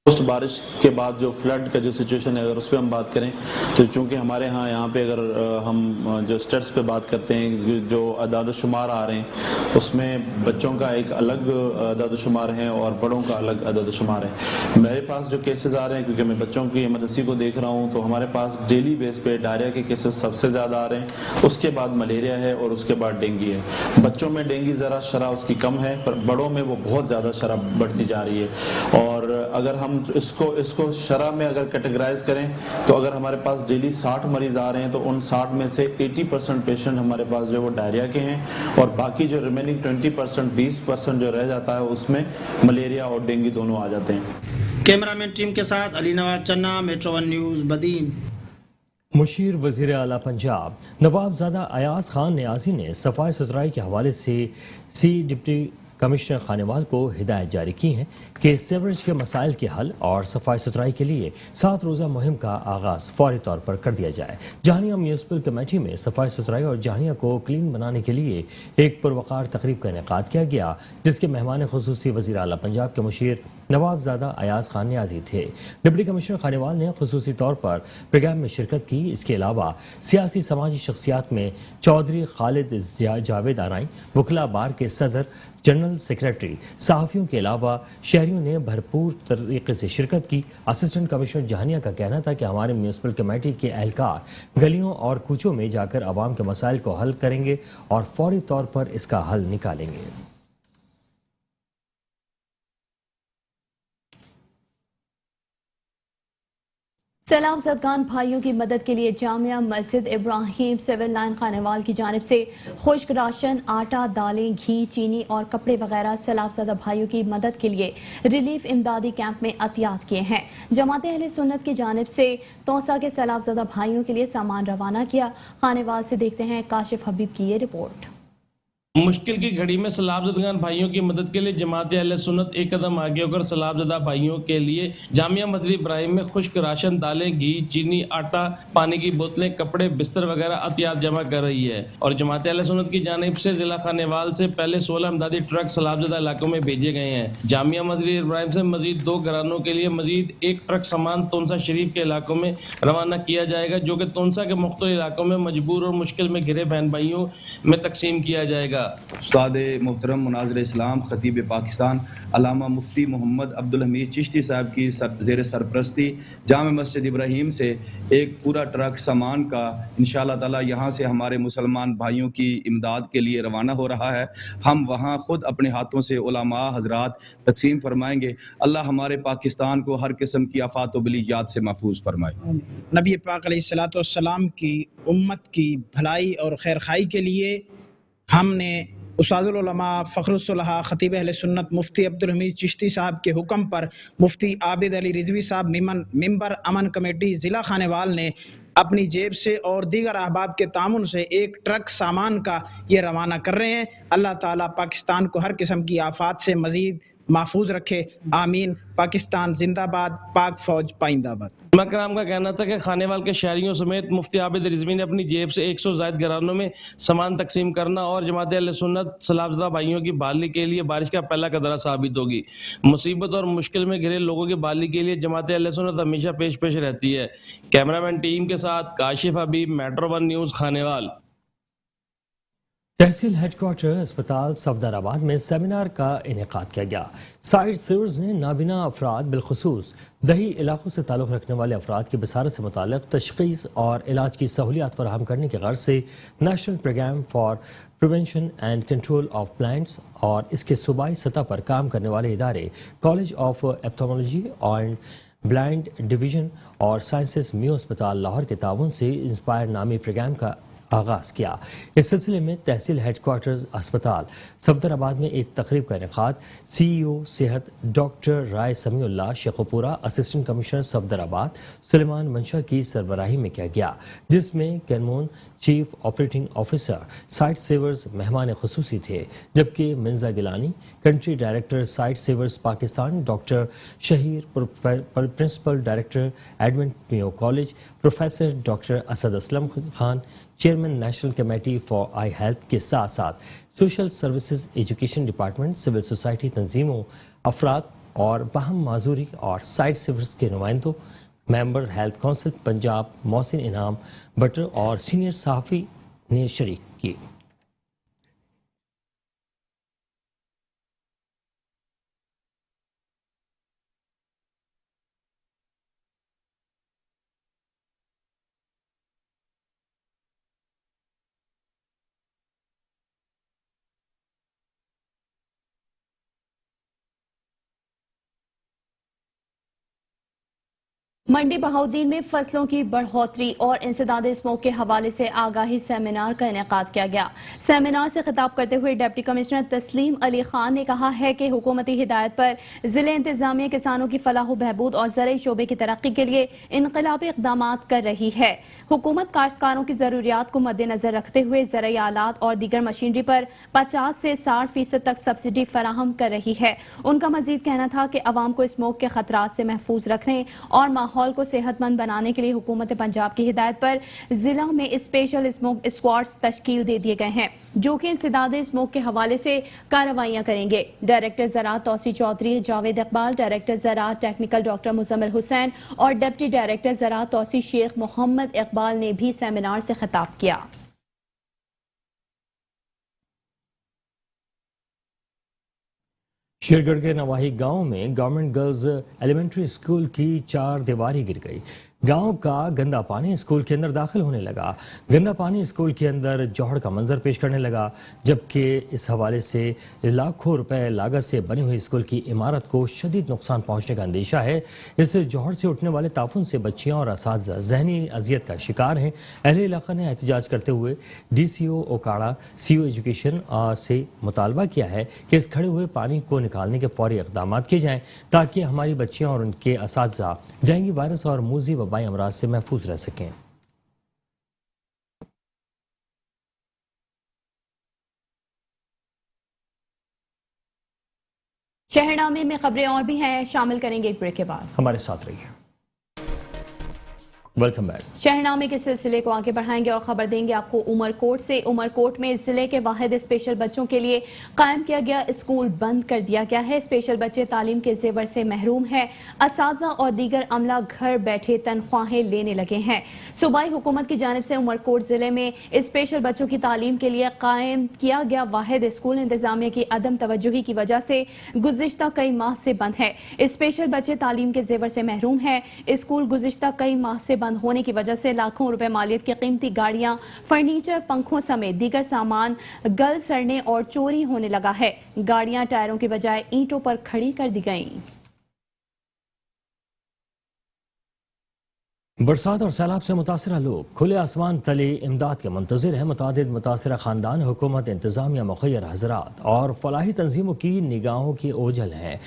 पोस्ट बारिश के बाद जो फ्लड का जो सिचुएशन है, अगर उस पर हम बात करें तो चूंकि हमारे यहाँ पे अगर हम जो स्टेट्स पे बात करते हैं, जो अदाद शुमार आ रहे हैं उसमें बच्चों का एक अलग अदाद शुमार है और बड़ों का अलग अदाद शुमार है। मेरे पास जो केसेस आ रहे हैं, क्योंकि मैं बच्चों की एमरजेंसी को देख रहा हूँ, तो हमारे पास डेली बेस पे डायरिया के केसेस सबसे ज़्यादा आ रहे हैं, उसके बाद मलेरिया है और उसके बाद डेंगू है। बच्चों में डेंगू ज़रा शरह उसकी कम है, पर बड़ों में वो बहुत ज़्यादा शरह बढ़ती जा रही है। और अगर हम इसको शरह में अगर कैटेगराइज करें तो अगर हमारे पास डेली 60 मरीज आ रहे हैं तो उन 60 में से 80% पेशेंट हमारे पास जो वो डायरिया के हैं और बाकी जो रिमेनिंग 20% 20% जो रह जाता है उसमें मलेरिया और डेंगू दोनों आ जाते हैं। कैमरामैन टीम के साथ अली नवाज चन्ना, मेट्रो 1 न्यूज बदीन। मुशीर वज़ीर आला पंजाब नवाबजादा अयाज खान नियाज़ी ने सफाई सुथराई के हवाले से डिप्टी कमिश्नर खानेवाल को हिदायत जारी की है कि सीवरेज के मसाइल के हल और सफाई सुथराई के लिए 7 रोज़ा मुहिम का आगाज़ फौरी तौर पर कर दिया जाए। जहानिया म्यूनसिपल कमेटी में सफाई सुथराई और जहानिया को क्लीन बनाने के लिए एक पुरवकार तकरीब का इनेकाद किया गया, जिसके मेहमान खुसूसी वज़ीर आला पंजाब के मुशीर नवाबजादा अयाज खान नियाज़ी थे। डिप्टी कमिश्नर खानेवाल ने खुसूसी तौर पर प्रोग्राम में शिरकत की। इसके अलावा सियासी समाजी शख्सियात में चौधरी खालिद जावेद आराई, वकला बार के सदर, जनरल सेक्रेटरी, सहाफ़ियों के अलावा शहरियों ने भरपूर तरीके से शिरकत की। असिस्टेंट कमिश्नर जहानिया का कहना था कि हमारे म्यूनसिपल कमेटी के एहलकार गलियों और कूचों में जाकर आवाम के मसाइल को हल करेंगे और फौरी तौर पर इसका हल निकालेंगे। सैलाब ज़दगान भाइयों की मदद के लिए जामिया मस्जिद इब्राहिम सिविल लाइन खानेवाल की जानिब से खुश्क राशन, आटा, दालें, घी, चीनी और कपड़े वगैरह सैलाब ज़दा भाइयों की मदद के लिए रिलीफ इमदादी कैंप में अतियात किए हैं। जमात अहले सुन्नत की जानिब से तौसा के सैलाब ज़दा भाइयों के लिए सामान रवाना किया। खानेवाल से देखते हैं काशिफ हबीब की ये रिपोर्ट। मुश्किल की घड़ी में सलाबजदगान भाइयों की मदद के लिए जमात अहले सुन्नत एक कदम आगे होकर सलाबजदा भाइयों के लिए जामिया मस्जिद इब्राहिम में खुश्क राशन, दालें, घी, चीनी, आटा, पानी की बोतलें, कपड़े, बिस्तर वगैरह अतियात जमा कर रही है। और जमात अहले सुन्नत की जानिब से जिला खानेवाल से पहले 16 इमदादी ट्रक सलाबजदा इलाकों में भेजे गए हैं। जामिया मस्जिद इब्राहिम से मजीद 2 घरानों के लिए मजीद 1 ट्रक सामान तोनसा शरीफ के इलाकों में रवाना किया जाएगा, जो कि तोनसा के मुख्तलिफ इलाकों में मजबूर और मुश्किल में घिरे बहन भाइयों में तकसीम किया जाएगा। उस्ताद मोहतरम मुनाज़िर इस्लाम खतीब पाकिस्तान अल्लामा मुफ्ती मोहम्मद अब्दुल हमीद चिश्ती साहब की ज़ेर सरपरस्ती जामे मस्जिद इब्राहिम से एक पूरा ट्रक सामान का इंशाअल्लाह ताला यहाँ से हमारे मुसलमान भाइयों की इमदाद के लिए रवाना हो रहा है। हम वहाँ खुद अपने हाथों से उलमा हजरात तकसीम फरमाएंगे। अल्लाह हमारे पाकिस्तान को हर किस्म की आफात व बलियात से महफूज फरमाए। नबी पाक अलैहिस्सलाम की उम्मत की भलाई और खैर खाई के लिए हमने उस्तादुल उलमा फ़खरुस्सुलहा खतीब अहले सुन्नत मुफ्ती अब्दुल हमीद चिश्ती साहब के हुक्म पर मुफ्ती आबिद अली रिजवी साहब मिंबर अमन कमेटी ज़िला खानेवाल ने अपनी जेब से और दीगर अहबाब के तामुन से एक ट्रक सामान का ये रवाना कर रहे हैं। अल्लाह ताला पाकिस्तान को हर किस्म की आफात से मज़ीद महफूज रखे, आमीन। पाकिस्तान जिंदाबाद, पाक फौज पाइंदाबाद। मकराम का कहना था कि खानेवाल के शहरियों समेत मुफ्ती आबिद रिजवी ने अपनी जेब से 100 जायद घरानों में सामान तकसीम करना और जमात अहले सुन्नत सलाबजदा भाइयों की बहाली के लिए बारिश का पहला कदरा साबित होगी। मुसीबत और मुश्किल में घिरे लोगों की बहाली के लिए जमात अहले सुन्नत हमेशा पेश रहती है। कैमरामैन टीम के साथ काशिफ हबीब, मेट्रो 1 न्यूज़, खानेवाल। तहसील हेडक्वार्टर अस्पताल सफदराबाद में सेमिनार का इनेकाद किया गया। साइड सीवर्स ने नाबिना अफराद बिलखुसूस दही इलाकों से ताल्लुक़ रखने वाले अफराद की बसारत से मुताल्लिक़ तशख़ीस और इलाज की सहूलियात फराहम करने की गर्ज से national programme for prevention and control of plants और इसके सूबाई सतह पर काम करने वाले इदारे college of ophthalmology and blind division और साइंसेस म्यू अस्पताल लाहौर के ताउन से इंस्पायर नामी प्रोग्राम का आगाज़ किया। इस सिलसिले में तहसील हेडक्वार्टर्स अस्पताल सफदराबाद में एक तकरीब का इनेकाद CEO सेहत doctor Rai Samiullah Sheikhupura, assistant commissioner Safdarabad Suleman Mansha की सरबराही में किया गया, जिसमें कैनमून chief operating officer Sightsavers मेहमान खुसूसी थे, जबकि Mirza Gilani country director Sightsavers Pakistan, doctor Shaheer principal director एडवेंट Mayo college, professor doctor Asad Aslam Khan chairman national committee for eye health के साथ साथ social services education department, civil society तंजीमों, अफराद और बाहम माजूरी और साइट सेवर्स के नुमाइंदों, member health council Punjab, Mohsin Inam Buttar और सीनियर सहाफ़ी ने शरीक की। मंडी बहाउद्दीन में फसलों की बढ़ोतरी और इंसदाद स्मोक के हवाले से आगाही सेमिनार का इनेकाद किया गया। सेमिनार से खिताब करते हुए डिप्टी कमिश्नर तस्लीम अली खान ने कहा है कि हुकूमती हिदायत पर जिले इंतजामिया किसानों की फलाह बहबूद और ज़राई शोबे की तरक्की के लिए इनकलाबी इक़दाम कर रही है। हुकूमत काश्तकारों की ज़रूरियात को मद्देनजर रखते हुए ज़राई आलात और दीगर मशीनरी पर 50 से 60% तक सब्सिडी फराहम कर रही है। उनका मजीद कहना था कि अवाम को स्मोक के खतरात से महफूज रखने और माहौल को सेहतमंद बनाने के लिए हुकूमत पंजाब की हिदायत पर जिला में स्पेशल स्मोक स्क्वाड्स तश्कील दे दिए गए हैं, जो कि इंसदाद स्मोक के हवाले से कार्रवाइयां करेंगे। डायरेक्टर ज़राअत तौसी चौधरी, जावेद इकबाल, डायरेक्टर ज़राअत टेक्निकल डॉक्टर मुजम्मिल हुसैन और डिप्टी डायरेक्टर ज़राअत तौसी शेख मोहम्मद इकबाल ने भी सेमिनार से खिताब किया। शेरगढ़ के नवाही गांव में गवर्नमेंट गर्ल्स एलिमेंट्री स्कूल की 4 दीवारी गिर गई। गांव का गंदा पानी स्कूल के अंदर दाखिल होने लगा। गंदा पानी स्कूल के अंदर जौहड़ का मंजर पेश करने लगा, जबकि इस हवाले से लाखों रुपए लागत से बनी हुई स्कूल की इमारत को शदीद नुकसान पहुंचने का अंदेशा है। इस जौहड़ से उठने वाले ताफुन से बच्चियां और असातिज़ा ज़हनी अजियत का शिकार हैं। अहले इलाका ने एहतजाज करते हुए DCO ओकाड़ा, CO एजुकेशन से मुतालबा किया है कि इस खड़े हुए पानी को निकालने के फौरी इक़दाम किए जाएं, ताकि हमारी बच्चियां और उनके असातिज़ा डेंगू वायरस और मूजी वबाई अमराज से महफूज रह सकें। शहरनामे में खबरें और भी हैं, शामिल करेंगे एक ब्रेक के बाद। हमारे साथ रहिए। Welcome back. शहरनामे के सिलसिले को आगे बढ़ाएंगे और खबर देंगे आपको उमरकोट से। उमरकोट में जिले के वाहिद स्पेशल बच्चों के लिए कायम किया गया स्कूल बंद कर दिया गया है। स्पेशल बच्चे तालीम के जेवर से महरूम हैं। असातिज़ा और दीगर अमला घर बैठे तनख्वाहें लेने लगे हैं। सूबाई हुकूमत की जानिब से उमरकोट जिले में स्पेशल बच्चों की तालीम के लिए कायम किया गया वाहिद स्कूल इंतजामिया की अदम तवज्जुही की वजह से गुज़िश्ता कई माह से बंद है। स्पेशल बच्चे तालीम के जेवर से महरूम हैं। स्कूल गुज़िश्ता कई माह से बंद होने की वजह से लाखों रुपए मालियत की कीमती गाड़ियां, फर्नीचर, पंखों समेत दीगर सामान गल सड़ने और चोरी होने लगा है। गाड़ियां टायरों की बजाय ईंटों पर खड़ी कर दी गईं। बरसात और सैलाब से मुतासरा लोग खुले आसमान तले इमदाद के मुंतज़िर हैं। मुतादिद मुतासरा खानदान, हुकूमत, इंतजामिया, मुखय्यर हजरात और फलाही तंजीमों की निगाहों की ओझल हैं।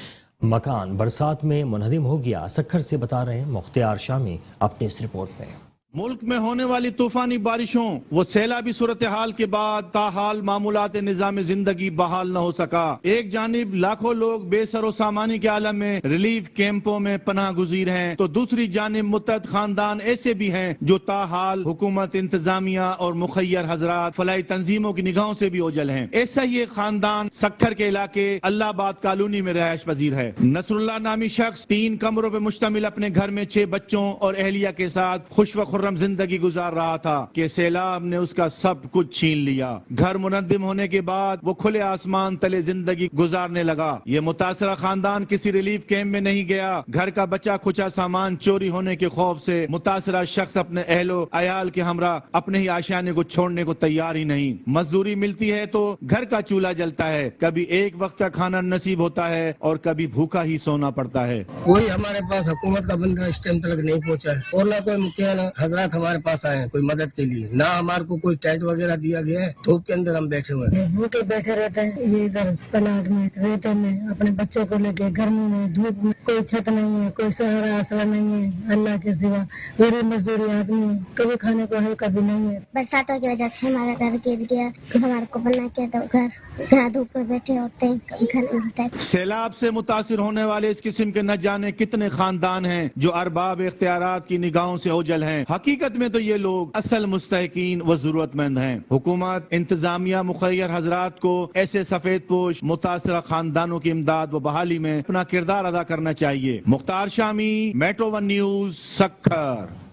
मकान बरसात में मुनहदिम हो गया। सक्खर से बता रहे हैं मुख्तियार शामी अपनी इस रिपोर्ट में। मुल्क में होने वाली तूफानी बारिशों व सैलाबी सूरत हाल के बाद ताहाल मामूलात निज़ाम जिंदगी बहाल न हो सका। एक जानिब लाखों लोग बेसरो सामानी के आलम में रिलीफ कैंपों में पनाह गुज़ीर हैं, तो दूसरी जानिब मुतअद्दिद खानदान ऐसे भी हैं जो ताहाल हुकूमत, इंतजामिया और मुखय्यर हजरात, फलाई तंजीमों की निगाहों से भी ओझल हैं। ऐसा ही एक खानदान सक्खर के इलाके अल्लाहबाद कॉलोनी में रिहायश पजीर है। नसरुल्लाह नामी शख्स 3 कमरों पर मुश्तमिल अपने घर में 6 बच्चों और अहलिया के साथ खुश व खुर्रम जिंदगी गुजार रहा था कि सैलाब ने उसका सब कुछ छीन लिया। घर मुनद्दिम होने के बाद वो खुले आसमान तले जिंदगी गुजारने लगा। ये मुतासरा खानदान किसी रिलीफ कैंप में नहीं गया। घर का बचा खुचा सामान चोरी होने के खौफ से मुतासरा शख्स अपने अहलो अयाल के हमरा अपने ही आशियाने को छोड़ने को तैयार ही नहीं। मजदूरी मिलती है तो घर का चूल्हा जलता है, कभी एक वक्त का खाना नसीब होता है और कभी भूखा ही सोना पड़ता है। कोई हमारे पास हुकूमत का बंदा इस टाइम तक नहीं पहुंचा है और ना कोई मुखिया हजरात हमारे पास आए हैं कोई मदद के लिए, ना हमारे को कोई टेंट वगैरह दिया गया है। धूप के अंदर हम बैठे हुए हैं, भूखे बैठे रहते हैं। ये इधर पलाट में, रेते में, अपने बच्चों को लेके गर्मी में, धूप में, कोई छत नहीं है, कोई सहारा आसरा नहीं है अल्लाह के सिवा। गरीब मजदूरी आदमी है, कभी खाने को है कभी नहीं है। बरसातों की वजह से हमारा घर गिर गया, हमारे को बना के तो घर धूप में बैठे होते हैं, कभी खाने मिलता है। सैलाब से मुतासिर होने वाले इस किस्म के न जाने कितने खानदान हैं जो अरबाब इख्तियारात की निगाहों से ओझल हैं। हकीकत में तो ये लोग असल मुस्तहिकीन व जरूरतमंद हैं। हुकूमत, इंतजामिया, मुखय्यर हजरात को ऐसे सफेद पोश मुतासरा खानदानों की इमदाद व बहाली में अपना किरदार अदा करना चाहिए। Mukhtar Shami, metro 1 news, Sukkur.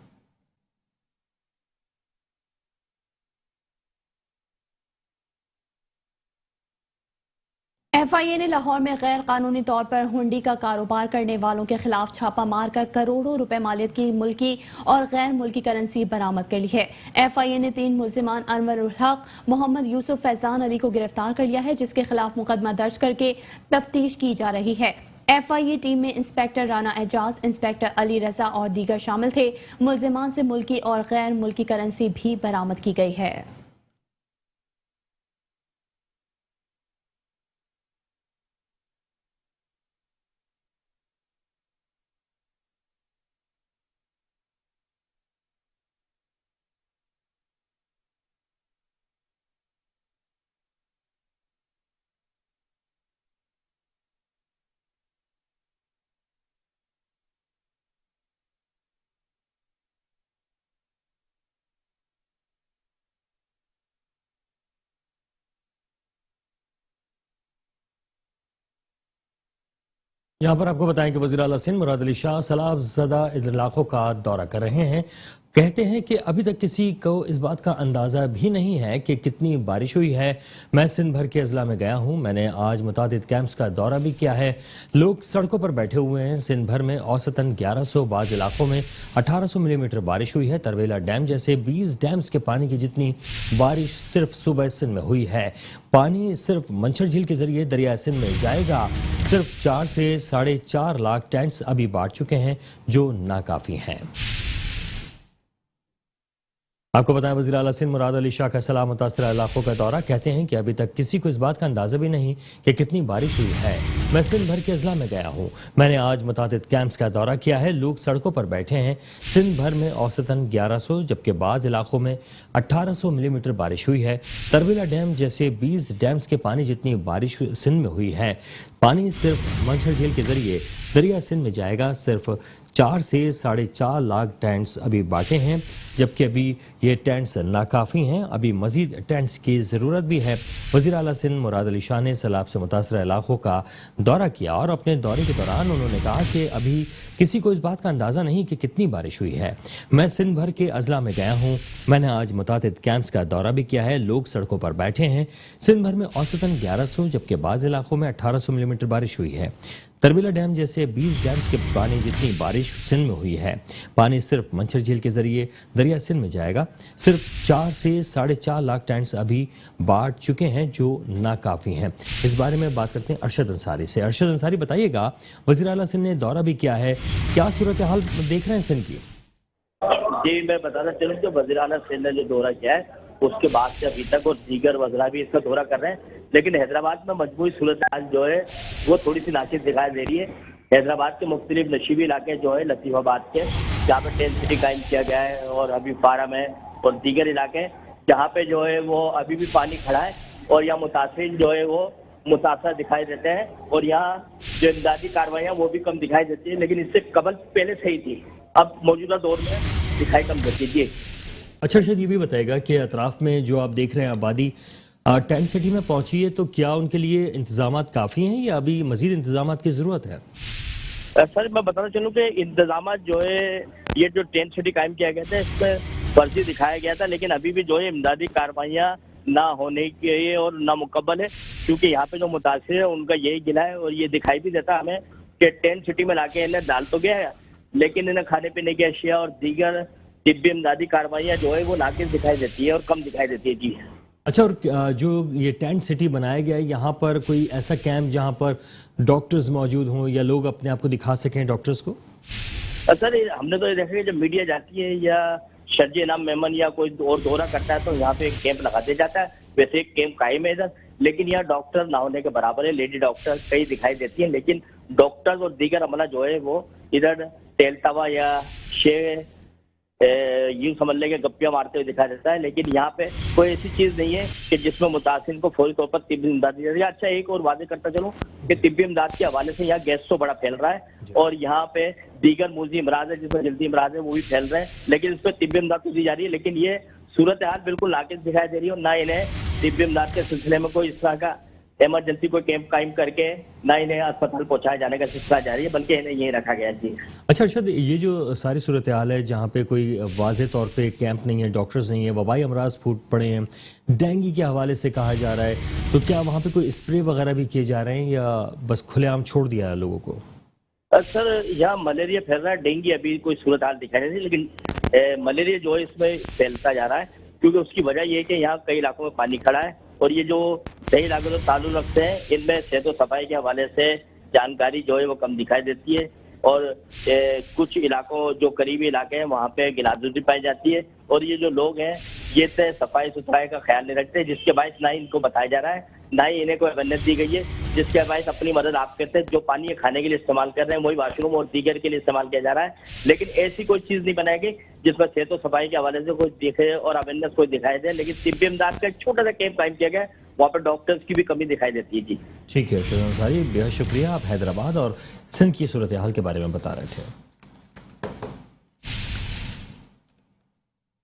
FIA ने लाहौर में गैर कानूनी तौर पर हुंडी का कारोबार करने वालों के खिलाफ छापा मारकर करोड़ों रुपए मालियत की मुल्की और गैर मुल्की करेंसी बरामद कर ली है। FIA ने 3 मुल्जिमान अनवर उल हक, मोहम्मद यूसुफ, फैजान अली को गिरफ्तार कर लिया है, जिसके खिलाफ मुकदमा दर्ज करके तफ्तीश की जा रही है। FIA टीम में इंस्पेक्टर राना एजाज, इंस्पेक्टर अली रजा और दीगर शामिल थे। मुल्जिमान से मुल्की और गैर मुल्की करेंसी भी बरामद की गई है। यहाँ पर आपको बताएं कि वज़ीर आला सिंध मुराद अली शाह सैलाब ज़दा इलाकों का दौरा कर रहे हैं। कहते हैं कि अभी तक किसी को इस बात का अंदाज़ा भी नहीं है कि कितनी बारिश हुई है। मैं सिंध भर के अजला में गया हूँ, मैंने आज मुतादिद कैंप्स का दौरा भी किया है। लोग सड़कों पर बैठे हुए हैं। सिंध भर में औसतन 1100, बाज़ इलाकों में 1800 मिलीमीटर बारिश हुई है। तरवेला डैम जैसे 20 डैम्स के पानी की जितनी बारिश सिर्फ सूबा सिंध में हुई है। पानी सिर्फ मंछर झील के जरिए दरिया सिंध में जाएगा। सिर्फ 4 से 4.5 लाख टेंट्स अभी बांट चुके हैं, जो नाकाफी हैं। आपको बताएं वज़ीर आला सिंध मुराद अली शाह का सैलाब मुतासर इलाकों का दौरा, कहते हैं कि अभी तक किसी को इस बात का अंदाज़ा भी नहीं कि कितनी बारिश हुई है। मैं सिंध भर के अजला में गया हूँ। मैंने आज मुतादिद कैंप्स का दौरा किया है। लोग सड़कों पर बैठे हैं। सिंध भर में औसतन 1100 जबकि बाज़ इलाकों में 1800 मिलीमीटर बारिश हुई है। तरबिला डैम जैसे 20 डैम्स के पानी जितनी बारिश सिंध में हुई है। पानी सिर्फ मंझर झील के जरिए दरिया सिंध में जाएगा। सिर्फ 4 से 4.5 लाख टेंट्स अभी बांटे हैं, जबकि अभी ये टेंट्स नाकाफ़ी हैं। अभी मज़ीद टेंट्स की ज़रूरत भी है। वज़ीर आला सिंध मुराद अली शाह ने सैलाब से मुतासर इलाकों का दौरा किया और अपने दौरे के दौरान उन्होंने कहा कि अभी किसी को इस बात का अंदाज़ा नहीं कि कितनी बारिश हुई है। मैं सिंध भर के अजला में गया हूँ। मैंने आज मुतादिद कैंप्स का दौरा भी किया है। लोग सड़कों पर बैठे हैं। सिंध भर में औसतन 1100 जबकि बाज़ इलाकों में 1800 मिलीमीटर बारिश हुई है। तरबिला डैम जैसे 20 डैम्स के पानी जितनी बारिश सिंध में हुई है। पानी सिर्फ मंछर झील के जरिए दरिया सिंध में जाएगा। सिर्फ 4 से 4.5 लाख टैंक्स अभी बांट चुके हैं, जो नाकाफ़ी हैं। इस बारे में बात करते हैं अरशद अंसारी से। अरशद अंसारी, बताइएगा, वज़ीर आला सिंध ने दौरा भी किया है, क्या सूरत हाल देख रहे हैं सिंध की? जी, मैं बताना चलूँ कि वज़ीर आला सिंध ने जो दौरा किया है उसके बाद से अभी तक और दीगर वज़रा भी इसका दौरा कर रहे हैं, लेकिन हैदराबाद में मजबूरी सूरत हाल जो है वो थोड़ी सी नाकिस दिखाई दे रही है। हैदराबाद के मुख्तलिफ नशीबी इलाके जो है लतीफ़ाबाद के, जहाँ पे टेंट सिटी कायम किया गया है, और अभी फारम है और दीगर इलाके जहाँ पे जो है वो अभी भी पानी खड़ा है और यहाँ मुतासिर जो है वो मुतासर दिखाई देते हैं, और यहाँ जो इमदादी कार्रवाइयाँ वो भी कम दिखाई देती है, लेकिन इससे कबल पहले सही थी, अब मौजूदा दौर में दिखाई कम देती है। अच्छा अर्शद, ये भी बताएगा कि अतराफ में जो आप देख रहे हैं आबादी टेंट सिटी में पहुंची है, तो क्या उनके लिए इंतजामात काफ़ी हैं या अभी मजीद इंतजामात की ज़रूरत है? सर, मैं बताना चलूँ कि इंतजामात जो है ये जो टेंट सिटी कायम किया गया था इसमें फर्जी दिखाया गया था, लेकिन अभी भी जो है इमदादी कार्रवाइयाँ ना होने के और ना मुकम्मल है, क्योंकि यहाँ पे जो मुतासिर है उनका यही गिला है, और ये दिखाई भी देता हमें कि टेंट सिटी में लाके इन्हें डाल तो गया है, लेकिन इन्हें खाने पीने की अशिया और दीगर तिब्बी इमदादी कार्रवाइयाँ जो है वो नाकिस दिखाई देती है और कम दिखाई देती है। जी अच्छा, और जो ये टेंट सिटी बनाया गया है, यहाँ पर कोई ऐसा कैंप जहाँ पर डॉक्टर्स मौजूद हों या लोग अपने आप को दिखा सकें डॉक्टर्स को? सर, हमने तो ये देखा कि जब मीडिया जाती है या शर्जी नाम मेमन या कोई और दौरा करता है तो यहाँ पे एक कैंप लगा दिया जाता है। वैसे एक कैंप कायम है इधर, लेकिन यहाँ डॉक्टर ना होने के बराबर है। लेडी डॉक्टर कई दिखाई देती है, लेकिन डॉक्टर्स और दीगर अमला जो है वो इधर टहलता हुआ या शेर यूं समझ लेंगे गप्पियां मारते हुए दिखाई देता है, लेकिन यहाँ पे कोई ऐसी चीज नहीं है कि जिसमें मुतासिर को फौरी तौर पर तिब्बी इमदाद दी जाती है। अच्छा, एक और वादे करता चलूं कि तिब्बी इमदाद के हवाले से यहाँ गैस तो बड़ा फैल रहा है, और यहाँ पे दीगर मूजी इमराज है जिसमें जल्दी इमराज है वो भी फैल रहे हैं, लेकिन इस पर तिब्बी इमदाद तो दी जा रही है, लेकिन ये सूरत हाल बिल्कुल नाकिस दिखाई दे रही है, और ना इन्हें तिब्बी इमदाद के सिलसिले में कोई इस तरह का इमरजेंसी कोई कैंप कायम करके ना इन्हें अस्पताल पहुंचाए जाने का सिलसिला जारी है, बल्कि इन्हें यहीं रखा गया है। जी अच्छा अर्शद, ये जो सारी सूरत हाल है जहाँ पे कोई वाज़े तौर पे कैंप नहीं है, डॉक्टर्स नहीं है, वबाई अमराज फूट पड़े हैं, डेंगू के हवाले से कहा जा रहा है, तो क्या वहाँ पे कोई स्प्रे वगैरह भी किए जा रहे हैं या बस खुलेआम छोड़ दिया है लोगों को? सर, यहाँ मलेरिया फैल रहा है, डेंगू अभी कोई सूरत हाल दिखाई नहीं, लेकिन मलेरिया जो है इसमें फैलता जा रहा है, क्योंकि उसकी वजह ये है कि यहाँ कई इलाकों में पानी खड़ा है, और ये जो कई इलाकों से ताल्लुक रखते हैं इनमें सेहत और सफाई के हवाले से जानकारी जो है वो कम दिखाई देती है, और कुछ इलाकों जो करीबी इलाके हैं वहाँ पे गिलाजुजी पाई जाती है, और ये जो लोग हैं ये सफाई सुथराई का ख्याल नहीं रखते, जिसके बायस ना ही इनको बताया जा रहा है, ना ही इन्हें कोई अवेयरनेस दी गई है, जिसके बायस अपनी मदद आप करते हैं। जो पानी ये खाने के लिए इस्तेमाल कर रहे हैं वही वाशरूम और दीगर के लिए इस्तेमाल किया जा रहा है, लेकिन ऐसी कोई चीज़ नहीं बनाई गई जिसमें सेहत और सफाई के हवाले से कोई दिखे और अवेयरनेस कोई दिखाई दे। लेकिन तिब्बी इमदाद का एक छोटा सा कैंप कायम किया गया, वहाँ पर डॉक्टर्स की भी कमी दिखाई देती है। जी ठीक है अर्शद अंसारी, बेहद शुक्रिया, आप हैदराबाद और सिंध की सूरत हाल के बारे में बता रहे थे।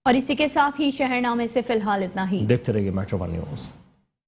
और इसी के साथ ही शहरनामे से फिलहाल इतना ही। देखते रहिए मेट्रो वन न्यूज़।